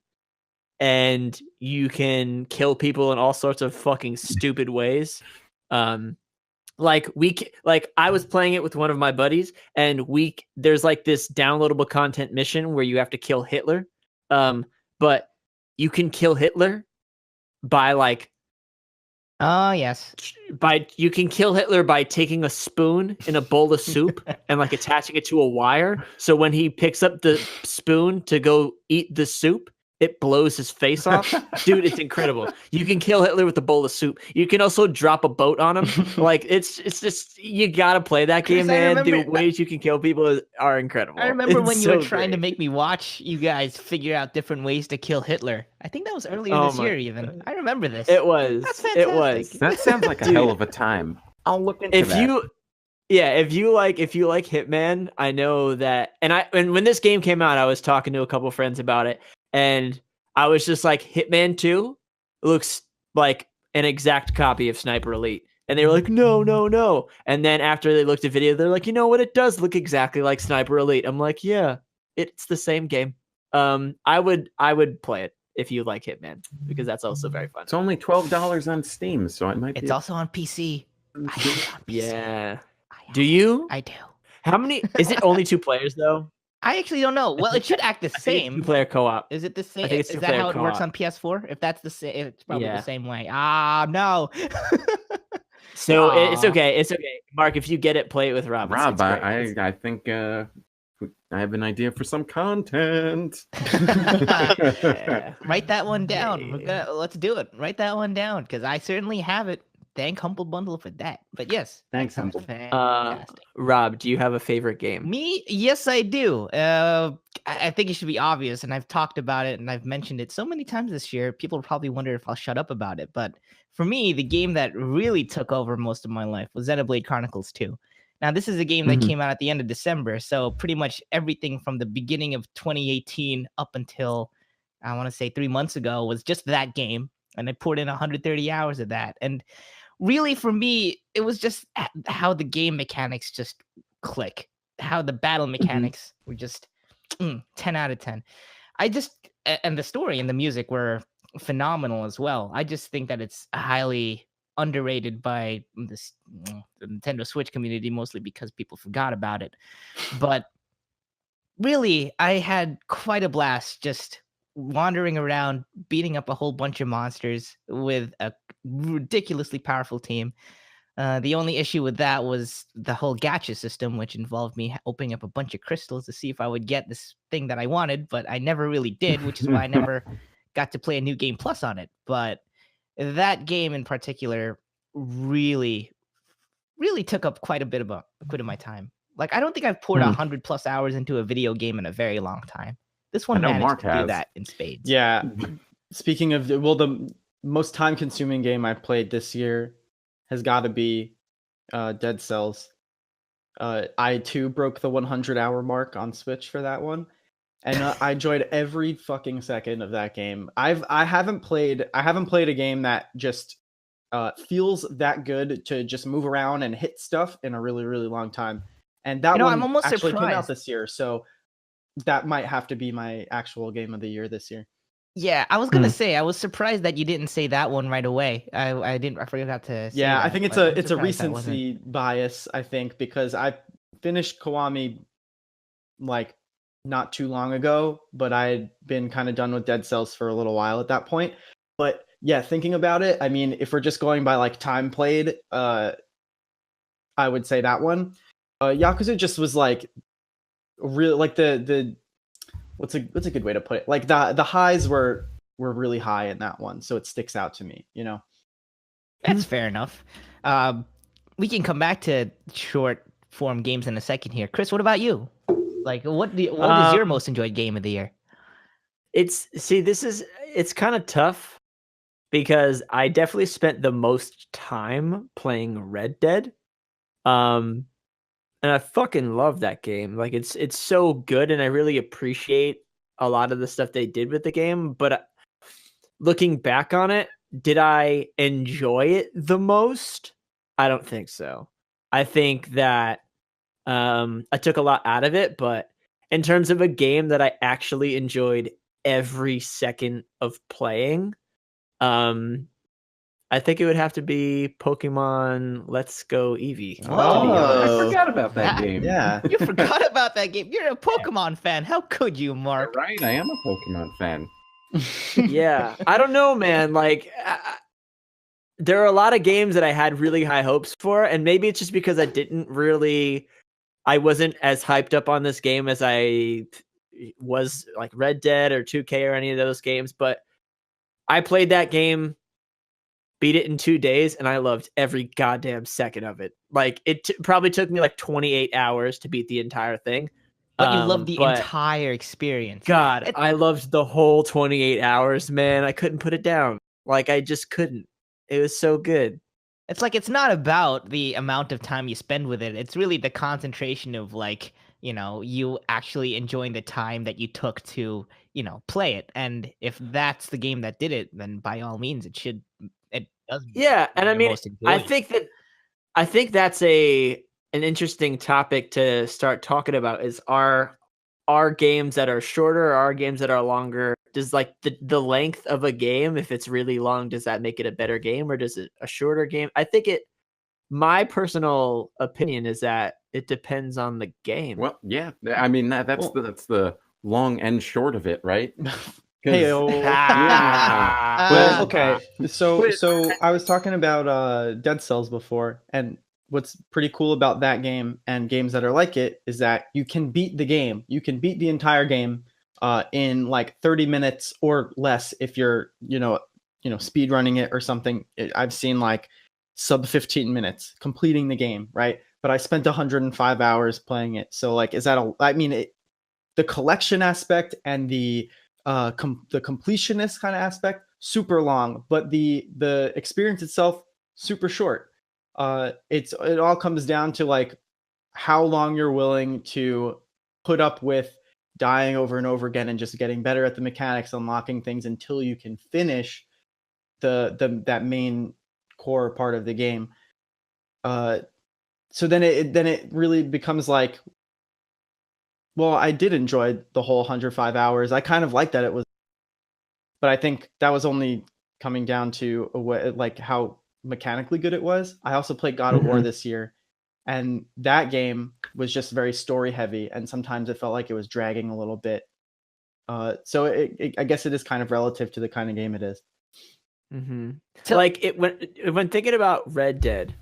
and you can kill people in all sorts of fucking stupid ways. Like I was playing it with one of my buddies, and there's like this downloadable content mission where you have to kill Hitler. But you can kill Hitler by like, oh yes, you can kill Hitler by taking a spoon in a bowl of soup and like attaching it to a wire. So when he picks up the spoon to go eat the soup, it blows his face off. Dude, it's incredible. You can kill Hitler with a bowl of soup. You can also drop a boat on him. Like, it's just, you gotta play that game, man. The ways you can kill people are incredible. I remember when you were trying to make me watch you guys figure out different ways to kill Hitler. I think that was earlier this year even. I remember this. It was. That's fantastic. It was. That sounds like a hell of a time. I'll look into that. If you like Hitman, I know that, and when this game came out, I was talking to a couple friends about it, and I was just like, Hitman 2 looks like an exact copy of Sniper Elite. And they were like, no. And then after they looked at video, they're like, you know what? It does look exactly like Sniper Elite. I'm like, yeah, it's the same game. I would play it if you like Hitman, because that's also very fun. It's only $12 on Steam, so it might be. It's also on PC. Yeah. Do you? I do. How many? Is it only 2 players though? I actually don't know. Well, it should act the same. 2-player co-op. Is it the same? I think it's is that how it co-op. works on PS4? If that's the same, it's probably the same way. Ah, no. So it's okay. It's okay. Mark, if you get it, play it with Rob. Rob, I think I have an idea for some content. Write that one down. Let's do it. Write that one down because I certainly have it. Thank Humble Bundle for that. But yes, thanks, Humble. Rob, do you have a favorite game? Me? Yes, I do. I think it should be obvious, and I've talked about it and I've mentioned it so many times this year. People probably wonder if I'll shut up about it. But for me, the game that really took over most of my life was Xenoblade Chronicles 2. Now, this is a game that came out at the end of December, so pretty much everything from the beginning of 2018 up until, I want to say 3 months ago, was just that game, and I poured in 130 hours of that. And really, for me, it was just how the game mechanics just click, how the battle mechanics were just 10 out of 10. And the story and the music were phenomenal as well. I just think that it's highly underrated by the Nintendo Switch community, mostly because people forgot about it. But really, I had quite a blast just wandering around, beating up a whole bunch of monsters with a ridiculously powerful team. The only issue with that was the whole gacha system, which involved me opening up a bunch of crystals to see if I would get this thing that I wanted, but I never really did, which is why I never got to play a New Game Plus on it. But that game in particular really, really took up quite a bit of my time. Like, I don't think I've poured 100+ hours into a video game in a very long time. This one managed to do that in spades. Yeah. Speaking of, the most time-consuming game I played this year has got to be Dead Cells. I too broke the 100-hour mark on Switch for that one, and I enjoyed every fucking second of that game. I haven't played a game that just feels that good to just move around and hit stuff in a really, really long time. And that one I'm almost actually surprised. came out this year, so that might have to be my actual game of the year this year. Yeah, I was gonna say I was surprised that you didn't say that one right away. I forgot to say that, I think it's a recency bias, I think, because I finished Kiwami like not too long ago, but I had been kind of done with Dead Cells for a little while at that point. But yeah, thinking about it, I mean, if we're just going by like time played, I would say that one. Yakuza just was like really like the what's a good way to put it? Like the highs were really high in that one, so it sticks out to me, you know. That's fair enough. We can come back to short form games in a second here. Chris, what about you? Like, what is your most enjoyed game of the year? It's kind of tough because I definitely spent the most time playing Red Dead. And I fucking love that game. Like, it's so good, and I really appreciate a lot of the stuff they did with the game. But looking back on it, did I enjoy it the most? I don't think so. I think that I took a lot out of it, but in terms of a game that I actually enjoyed every second of playing, I think it would have to be Pokemon Let's Go Eevee. Oh, I forgot about that game. Yeah. You forgot about that game. You're a Pokemon fan. How could you, Mark? You're right, I am a Pokemon fan. Yeah. I don't know, man. Like, there are a lot of games that I had really high hopes for, and maybe it's just because I wasn't as hyped up on this game as I was like Red Dead or 2K or any of those games, but I played that game, beat it in 2 days, and I loved every goddamn second of it. Like, it probably took me like 28 hours to beat the entire thing. But you loved the entire experience. God, I loved the whole 28 hours, man. I couldn't put it down. Like, I just couldn't. It was so good. It's like, it's not about the amount of time you spend with it. It's really the concentration of, like, you know, you actually enjoying the time that you took to, you know, play it. And if that's the game that did it, then by all means, it does. Yeah, and I mean, I think that's an interesting topic to start talking about. Is are games that are shorter, or are games that are longer? Does like the length of a game, if it's really long, does that make it a better game, or does it a shorter game? I think my personal opinion is that it depends on the game. Well, yeah, I mean that's the long and short of it, right? Hey, yeah. Well, okay. So I was talking about Dead Cells before, and what's pretty cool about that game and games that are like it is that you can beat the game. You can beat the entire game in like 30 minutes or less if you're, speed running it or something. I've seen like sub 15 minutes completing the game, right? But I spent 105 hours playing it. So like, is that the collection aspect and the completionist kind of aspect super long, but the experience itself super short. It all comes down to like how long you're willing to put up with dying over and over again and just getting better at the mechanics, unlocking things until you can finish that main core part of the game. So then it really becomes like, well, I did enjoy the whole 105 hours. I kind of liked that it was, but I think that was only coming down to like how mechanically good it was. I also played God of War this year, and that game was just very story heavy, and sometimes it felt like it was dragging a little bit. So I guess it is kind of relative to the kind of game it is. Mm-hmm. So like when thinking about Red Dead,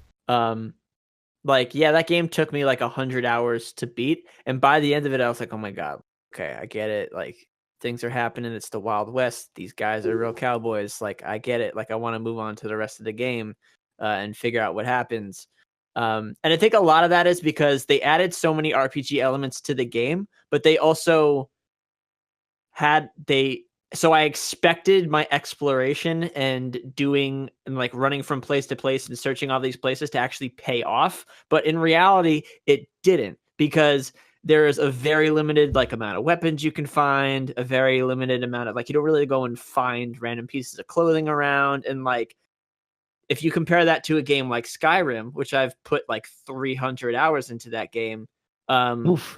like, yeah, that game took me like 100 hours to beat. And by the end of it, I was like, oh my God, okay, I get it. Like, things are happening. It's the Wild West. These guys are real cowboys. Like, I get it. Like, I want to move on to the rest of the game and figure out what happens. And I think a lot of that is because they added so many RPG elements to the game, but they also so I expected my exploration and like running from place to place and searching all these places to actually pay off. But in reality, it didn't, because there is a very limited like amount of weapons you can find, a very limited amount of like, you don't really go and find random pieces of clothing around. And like, if you compare that to a game like Skyrim, which I've put like 300 hours into that game, most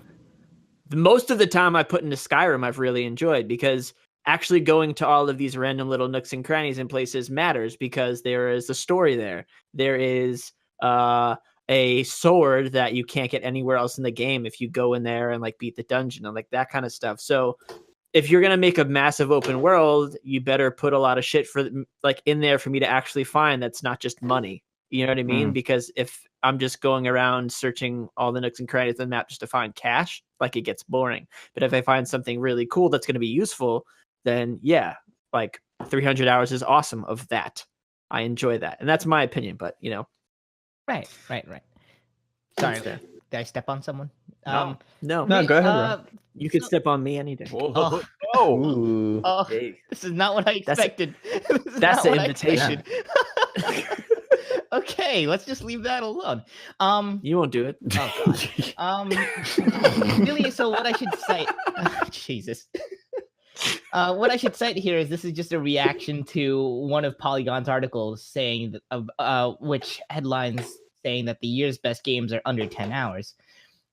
of the time I put into Skyrim, I've really enjoyed, because actually going to all of these random little nooks and crannies and places matters, because there is a story there. There is a sword that you can't get anywhere else in the game if you go in there and like beat the dungeon and like that kind of stuff. So if you're going to make a massive open world, you better put a lot of shit in there for me to actually find that's not just money. You know what I mean? Because if I'm just going around searching all the nooks and crannies on the map just to find cash, like, it gets boring. But if I find something really cool that's going to be useful, then yeah, like 300 hours is awesome of that. I enjoy that. And that's my opinion, but Right. Sorry, did I step on someone? No, go ahead, bro. You could step on me any day. Hey. This is not what I expected. That's the invitation. Okay, let's just leave that alone. You won't do it. Oh God. Really, so what I should say, Jesus. What I should cite here is this is just a reaction to one of Polygon's articles saying that, which headlines saying that the year's best games are under 10 hours.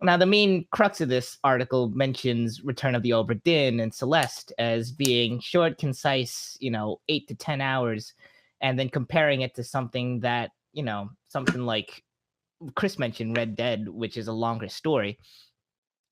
Now, the main crux of this article mentions Return of the Obra Dinn and Celeste as being short, concise, 8 to 10 hours, and then comparing it to something that, something like Chris mentioned, Red Dead, which is a longer story.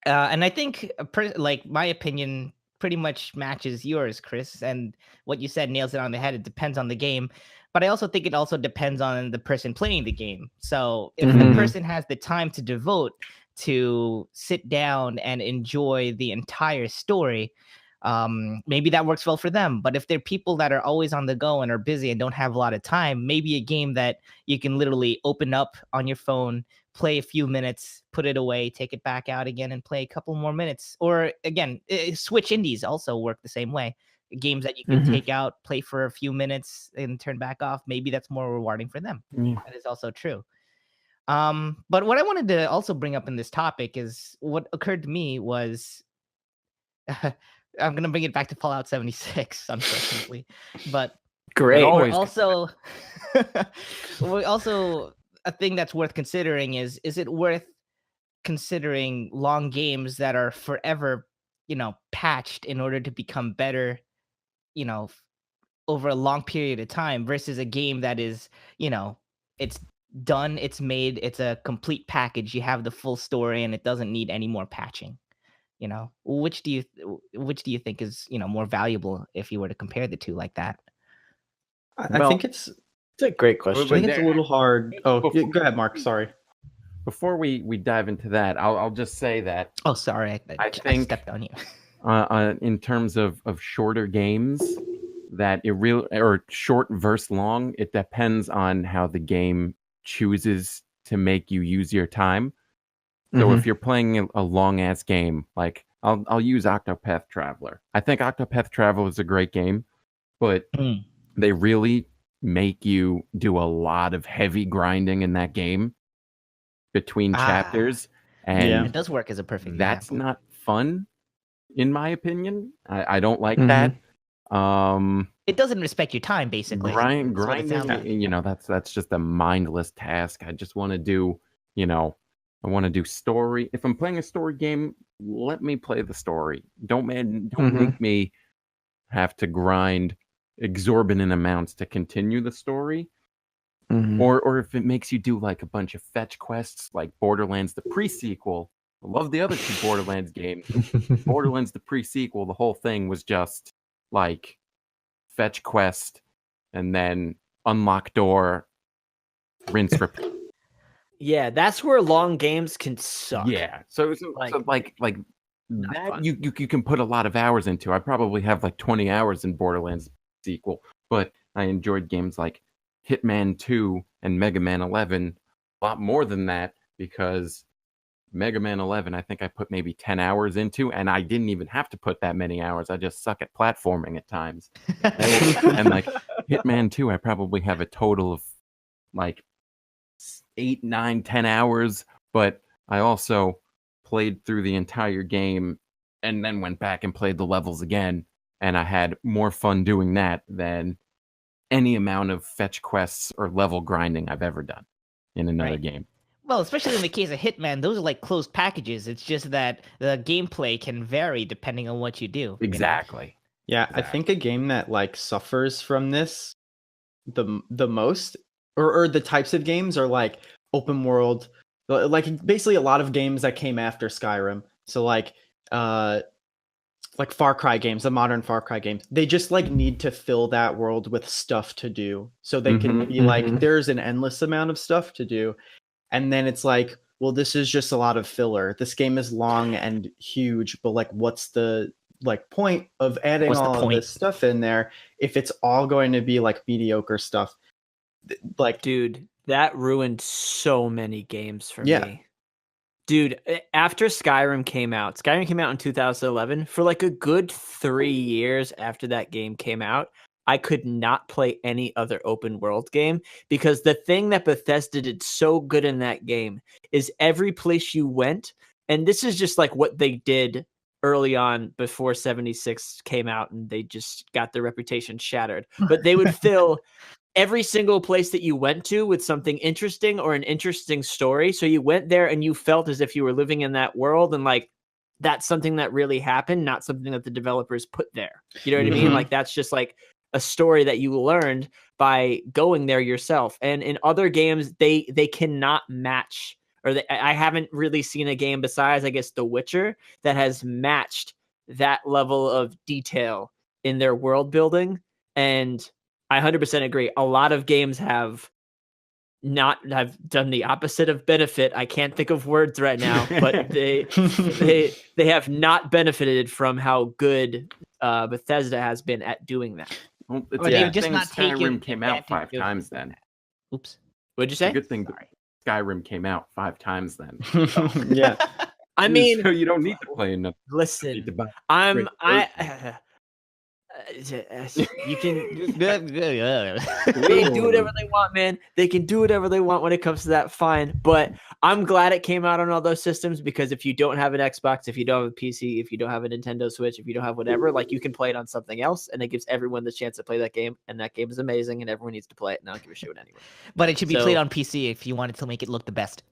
And I think, like, my opinion pretty much matches yours, Chris, and what you said nails it on the head. It depends on the game, but I also think it also depends on the person playing the game. So if the person has the time to devote to sit down and enjoy the entire story, maybe that works well for them. But if they're people that are always on the go and are busy and don't have a lot of time, maybe a game that you can literally open up on your phone, play a few minutes, put it away, take it back out again and play a couple more minutes. Or again, Switch indies also work the same way. Games that you can take out, play for a few minutes and turn back off. Maybe that's more rewarding for them. That is also true. But what I wanted to also bring up in this topic is what occurred to me was I'm going to bring it back to Fallout 76, unfortunately. But great. We're also a thing that's worth considering is it worth considering long games that are forever, patched in order to become better, over a long period of time versus a game that is, it's done, it's made, it's a complete package. You have the full story and it doesn't need any more patching. You know, which do you think is, you know, more valuable if you were to compare the two like that? I think it's a great question. I think it's a little hard. Oh, go ahead, Mark. Sorry. Before we dive into that, I'll just say that. Oh, sorry, I think I stepped on you. In terms of shorter games, that or short versus long, it depends on how the game chooses to make you use your time. So if you're playing a long ass game, like I'll use Octopath Traveler. I think Octopath Traveler is a great game, but they really make you do a lot of heavy grinding in that game between chapters, and it does work as a perfect that's example. not fun, in my opinion. I don't like that. It doesn't respect your time, basically. Grinding, you know, that's just a mindless task. I just want to do, you know, I want to do story. If I'm playing a story game, let me play the story. Don't make me have to grind exorbitant amounts to continue the story. Or if it makes you do like a bunch of fetch quests, like Borderlands the pre-sequel. I love the other two Borderlands games. Borderlands the pre-sequel, the whole thing was just like fetch quest and then unlock door, rinse repeat. Yeah, that's where long games can suck. Yeah, so like that you can put a lot of hours into. I probably have like 20 hours in Borderlands sequel, but I enjoyed games like Hitman 2 and Mega Man 11 a lot more than that, because Mega Man 11 I think I put maybe 10 hours into, and I didn't even have to put that many hours. I just suck at platforming at times. And like Hitman 2 I probably have a total of like 8, 9, 10 hours, but I also played through the entire game and then went back and played the levels again, and I had more fun doing that than any amount of fetch quests or level grinding I've ever done in another game. Well, especially in the case of Hitman, those are like closed packages. It's just that the gameplay can vary depending on what you do. Exactly. You know? Yeah, exactly. I think a game that like suffers from this the most, or the types of games, are like open world, like basically a lot of games that came after Skyrim. So like Far Cry games, the modern Far Cry games, they just like need to fill that world with stuff to do, so they can be like, there's an endless amount of stuff to do. And then it's like, well, this is just a lot of filler. This game is long and huge, but like, what's the like point of adding all of this stuff in there if it's all going to be like mediocre stuff? Like, dude, that ruined so many games for me. Dude, after Skyrim came out in 2011. For like a good 3 years after that game came out, I could not play any other open world game, because the thing that Bethesda did so good in that game is every place you went, and this is just like what they did early on before 76 came out and they just got their reputation shattered, but they would fill every single place that you went to with something interesting or an interesting story. So you went there and you felt as if you were living in that world, and like that's something that really happened, not something that the developers put there. You know what I mean? Like that's just like a story that you learned by going there yourself. And in other games, they cannot match, or I haven't really seen a game besides, I guess, The Witcher that has matched that level of detail in their world building. And I 100% agree. A lot of games have done the opposite of benefit. I can't think of words right now, but they have not benefited from how good Bethesda has been at doing that. Well, it's just not Skyrim came out 5 times then. Oops. What'd you say? It's a good thing Skyrim came out 5 times then. Yeah. I mean, so you don't need to play enough. Listen, you can they do whatever they want, man. They can do whatever they want when it comes to that, fine. But I'm glad it came out on all those systems, because if you don't have an Xbox, if you don't have a PC, if you don't have a Nintendo Switch, if you don't have whatever, like you can play it on something else, and it gives everyone the chance to play that game, and that game is amazing and everyone needs to play it, and I don't give a shit anyway. But it should be played on PC if you wanted to make it look the best.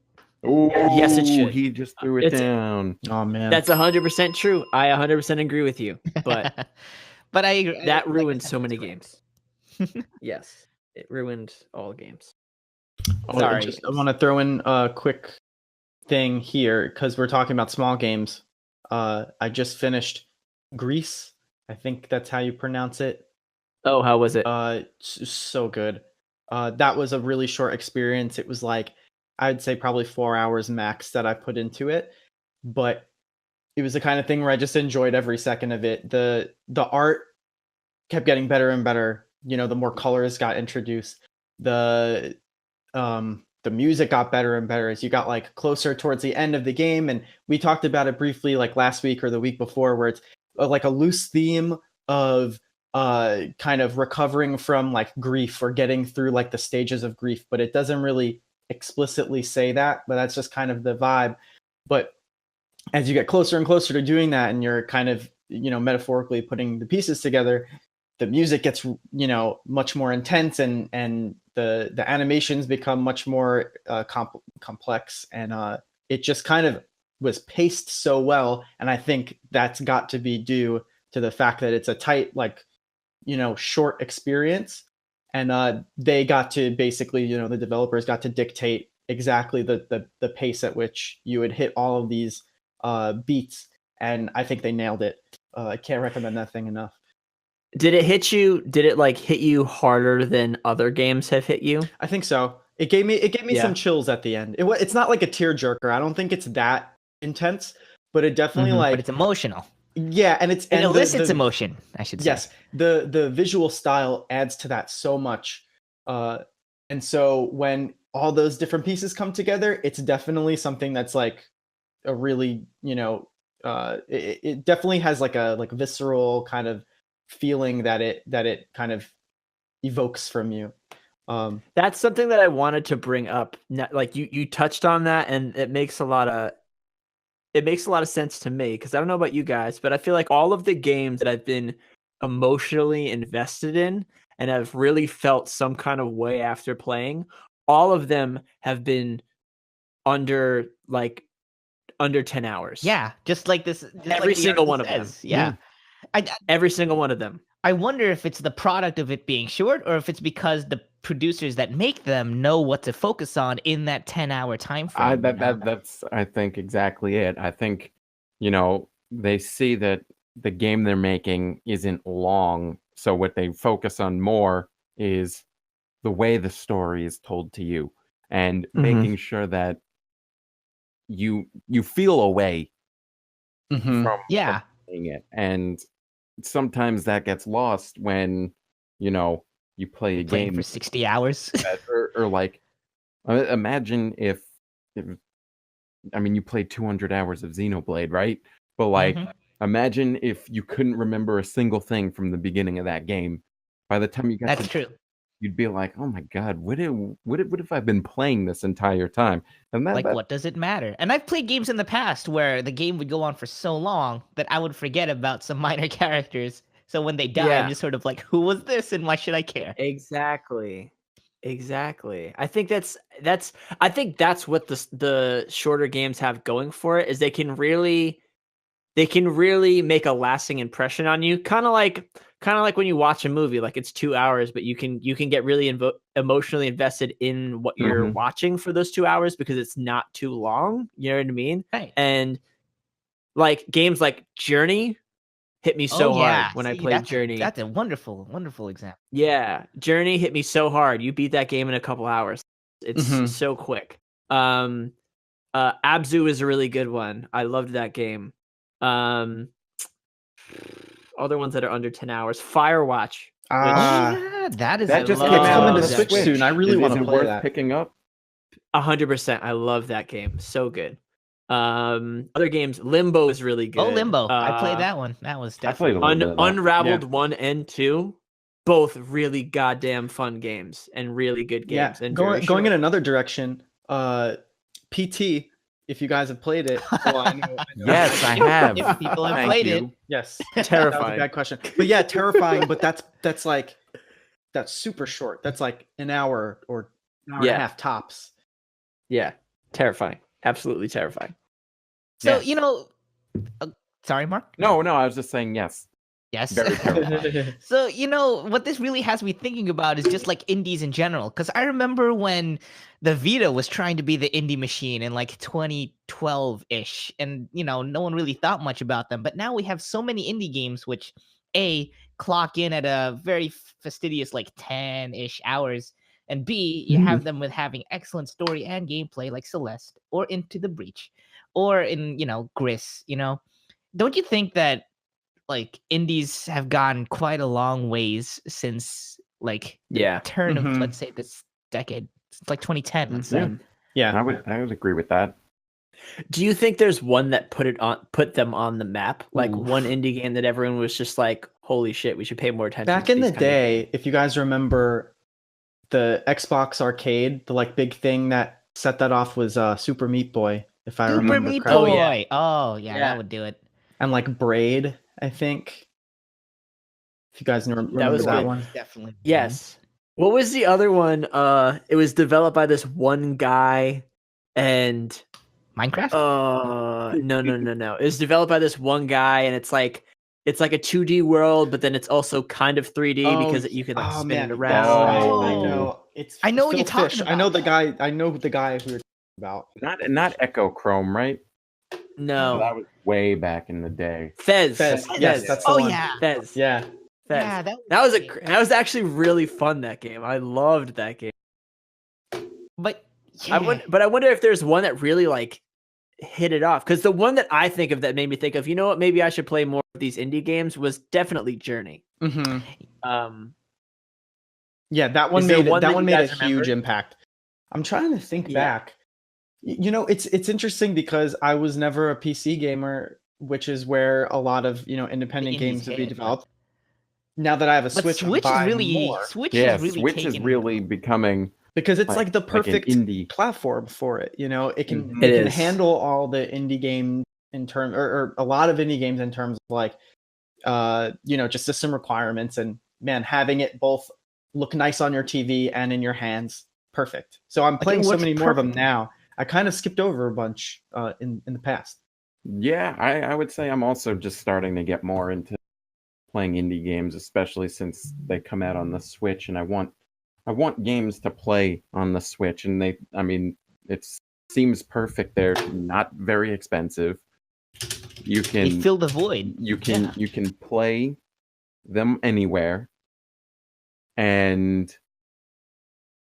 Oh, yes, it should. He just threw it down. Oh man. That's 100% true. I 100% agree with you. But but I agree. That ruined so many games. Yes, it ruined all games. Sorry, I want to throw in a quick thing here, because we're talking about small games. I just finished Grease. I think that's how you pronounce it. Oh, how was it? So good. That was a really short experience. It was like, I'd say probably 4 hours max that I put into it, but it was the kind of thing where I just enjoyed every second of it. The art kept getting better and better. You know, the more colors got introduced, the music got better and better as you got like closer towards the end of the game. And we talked about it briefly like last week or the week before, where it's like a loose theme of kind of recovering from like grief or getting through like the stages of grief, but it doesn't really explicitly say that, but that's just kind of the vibe. But as you get closer and closer to doing that, and you're kind of, you know, metaphorically putting the pieces together, the music gets, you know, much more intense, and the animations become much more complex, and it just kind of was paced so well. And I think that's got to be due to the fact that it's a tight, like, you know, short experience, and they got to basically, you know, the developers got to dictate exactly the pace at which you would hit all of these beats, and I think they nailed it. I can't recommend that thing enough. Did it hit you? Did it like hit you harder than other games have hit you? I think so. It gave me some chills at the end. It's not like a tearjerker. I don't think it's that intense, but it definitely like. But it's emotional. Yeah, and it elicits emotion, I should say. Yes, the visual style adds to that so much, and so when all those different pieces come together, it's definitely something that's like a really, you know, it definitely has like a visceral kind of feeling that it kind of evokes from you. That's something that I wanted to bring up. Like you touched on that, and it makes a lot of sense to me, because I don't know about you guys, but I feel like all of the games that I've been emotionally invested in and have really felt some kind of way after playing, all of them have been under 10 hours. Yeah, just like this. Every single one of them. Yeah. Every single one of them. I wonder if it's the product of it being short, or if it's because the producers that make them know what to focus on in that 10-hour time frame. That's I think exactly it. I think, you know, they see that the game they're making isn't long, so what they focus on more is the way the story is told to you, and making sure that you feel a way from playing it. And sometimes that gets lost when, you know, you play a game for 60 hours. or like, imagine if I mean, you played 200 hours of Xenoblade, right? But like, imagine if you couldn't remember a single thing from the beginning of that game. By the time you got That's true. You'd be like, oh my God, what have I been playing this entire time? And what does it matter? And I've played games in the past where the game would go on for so long that I would forget about some minor characters. So when they die, I'm just sort of like, who was this and why should I care? Exactly. I think that's what the shorter games have going for it, is they can really make a lasting impression on you. Kind of like when you watch a movie, like it's 2 hours, but you can get really emotionally invested in what you're watching for those 2 hours because it's not too long. You know what I mean? Right. And like games like Journey hit me so hard when I played Journey. That's a wonderful, wonderful example. Yeah, Journey hit me so hard. You beat that game in a couple hours. It's so quick. Abzu is a really good one. I loved that game. Other ones that are under 10 hours. Firewatch. That just came out on the Switch soon. I really want to play that. Picking up 100%. I love that game. So good. Other games, Limbo is really good. Oh, Limbo! I played that one. That was definitely Unraveled 1 and 2. Both really goddamn fun games and really good games. Yeah. And going in another direction, PT. If you guys have played it, I know. Yes, I have. If people have played it, yes, terrifying. That was a bad question, but yeah, terrifying. But that's super short. That's like an hour or an hour and a half tops. Yeah, terrifying. Absolutely terrifying. So you know, sorry, Mark. No, I was just saying yes. Yes. Very terrifying. So, what this really has me thinking about is just like indies in general. Because I remember when the Vita was trying to be the indie machine in like 2012-ish. And, no one really thought much about them. But now we have so many indie games which, A, clock in at a very fastidious like 10-ish hours. And B, you have them with having excellent story and gameplay like Celeste or Into the Breach or in, Gris, Don't you think that like indies have gone quite a long ways since like the turn of let's say this decade, since like 2010, let's say. Yeah, I would agree with that. Do you think there's one that put them on the map? Like one indie game that everyone was just like, holy shit, we should pay more attention back to in the day, if you guys remember the Xbox Arcade, the like big thing that set that off was Super Meat Boy, if I remember Meat correctly. Boy. Oh yeah, that would do it. And like Braid, I think. If you guys remember that one. Definitely. Yes. What was the other one? It was developed by this one guy and Minecraft? No. It was developed by this one guy and it's like a 2D world, but then it's also kind of 3D because you can like spin it around. I know. I know what you're talking about. I know the guy who you're talking about. Not Echo Chrome, right? No. That was way back in the day. Fez. Yes, that's the one. Yeah. Fez. Yeah. Fez. Yeah, that was actually really fun, that game. I loved that game. But I wonder if there's one that really like hit it off, because the one that I think of that made me think of, you know what, maybe I should play more of these indie games was definitely Journey. Yeah, that one made a huge impact. I'm trying to think back. It's interesting because I was never a PC gamer, which is where a lot of independent games would be developed. Now that I have a Switch, Switch is really becoming, because it's like the perfect indie platform for it. It can handle all the indie games in terms, or a lot of indie games in terms of like, just system requirements, and man, having it both look nice on your TV and in your hands, perfect. So I'm playing so many more of them now. I kind of skipped over a bunch in the past. Yeah, I would say I'm also just starting to get more into playing indie games, especially since they come out on the Switch, and I want games to play on the Switch, and it seems perfect. They're not very expensive. You can fill the void. You can play them anywhere, and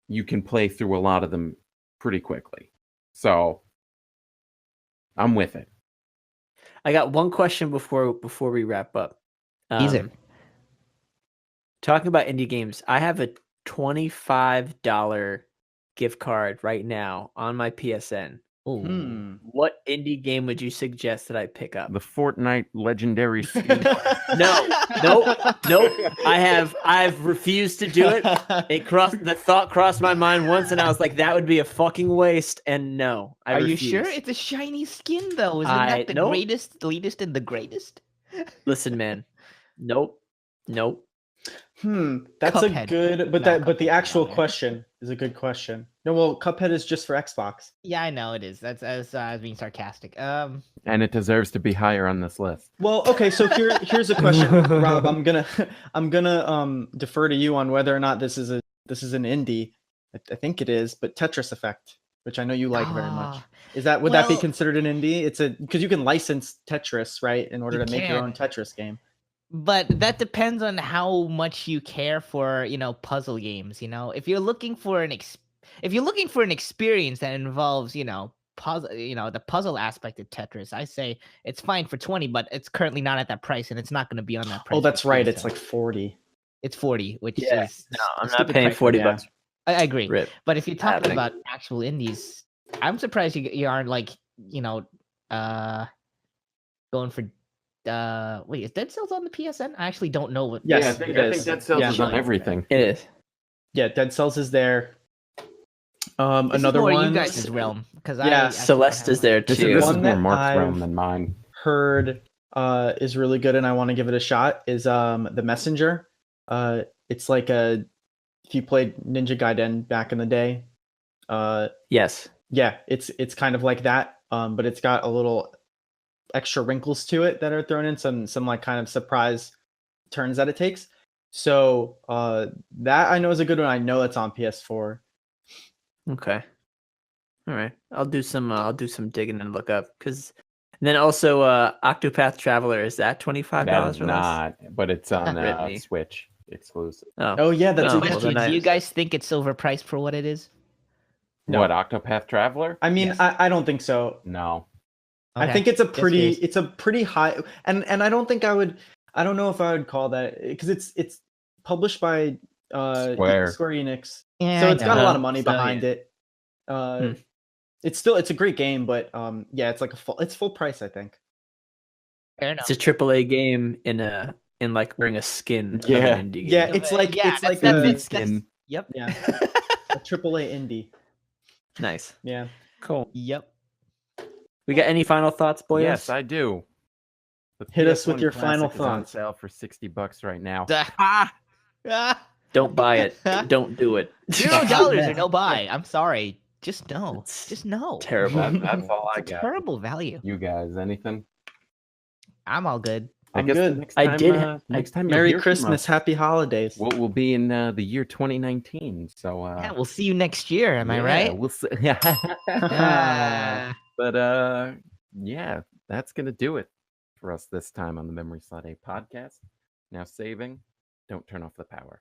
you can play through a lot of them pretty quickly. So I'm with it. I got one question before we wrap up. Easy. Talking about indie games, I have a $25 gift card right now on my PSN. What indie game would you suggest that I pick up? The Fortnite legendary skin. No. I've refused to do it. The thought crossed my mind once, and I was like, that would be a fucking waste. And no, I refuse. You sure? It's a shiny skin, though. Isn't that the greatest, latest, and the greatest? Listen, man. Nope. That's Cuphead. A good, but the actual question is a good question. No, well, Cuphead is just for Xbox. Yeah, I know it is. That's I was being sarcastic. And it deserves to be higher on this list. Well, okay, so here's a question, Rob. I'm gonna defer to you on whether or not this is an indie. I think it is, but Tetris Effect, which I know you like very much. Would that be considered an indie? It's because you can license Tetris, right, in order to make your own Tetris game. But that depends on how much you care for, puzzle games. If you're looking for an experience that involves, puzzle, the puzzle aspect of Tetris, I say it's fine for 20, but it's currently not at that price, and it's not going to be on that price. Oh, that's right. It's like 40. It's 40, which is no, I'm not paying 40 bucks. I agree. Rip. But if you're talking about actual indies, I'm surprised you aren't like, going for. Wait, is Dead Cells on the PSN? I actually don't know what. Yes, I think Dead Cells is on everything. It is. Yeah, Dead Cells is there. This another is more one. You guys' realm, because Celeste is there too. This is One more that Mark's realm I've than mine. Heard is really good, and I want to give it a shot. Is The Messenger? It's like if you played Ninja Gaiden back in the day. Yes. Yeah, it's kind of like that. But it's got a little extra wrinkles to it that are thrown in, some like kind of surprise turns that it takes. So that I know is a good one. I know it's on PS4. Okay. All right. I'll do some digging and look up because then also Octopath Traveler, is that $25 That is or less? not, but it's on Really? Switch exclusive. Oh yeah, that's a well, Do you guys think it's overpriced for what it is? No. What, Octopath Traveler? I mean, Yes. I don't think so. No. I Okay. think it's a pretty Yes, high, and I don't think I don't know if I would call that, because it's published by Square Enix. Yeah, So I it's got a know. lot of money So, behind yeah. it. It's a great game, but yeah, it's like it's full price, I think. Fair enough. It's a AAA game in like wearing a skin of Yeah. an indie game. Yeah, it's like indie skin. Yep. Yeah. A AAA indie. Nice. Yeah. Cool. Yep. We got any final thoughts, boys? Yes, I do. The Hit us with PS1 your final Classic is on thoughts. sale for $60 right now. Don't buy it. Don't do it. $0 or no buy. I'm sorry. Just no. It's Just no. terrible. That's all I It's a got. terrible value. You guys, anything? I'm all good. I'm guess good. Next time, next time you'll Merry hear from Christmas, us, Happy Holidays. we'll be in the year 2019. So Yeah, we'll see you next year. Am I right? We'll see. Ah. But yeah, that's gonna do it for us this time on the Memory Slot A podcast. Now saving. Don't turn off the power.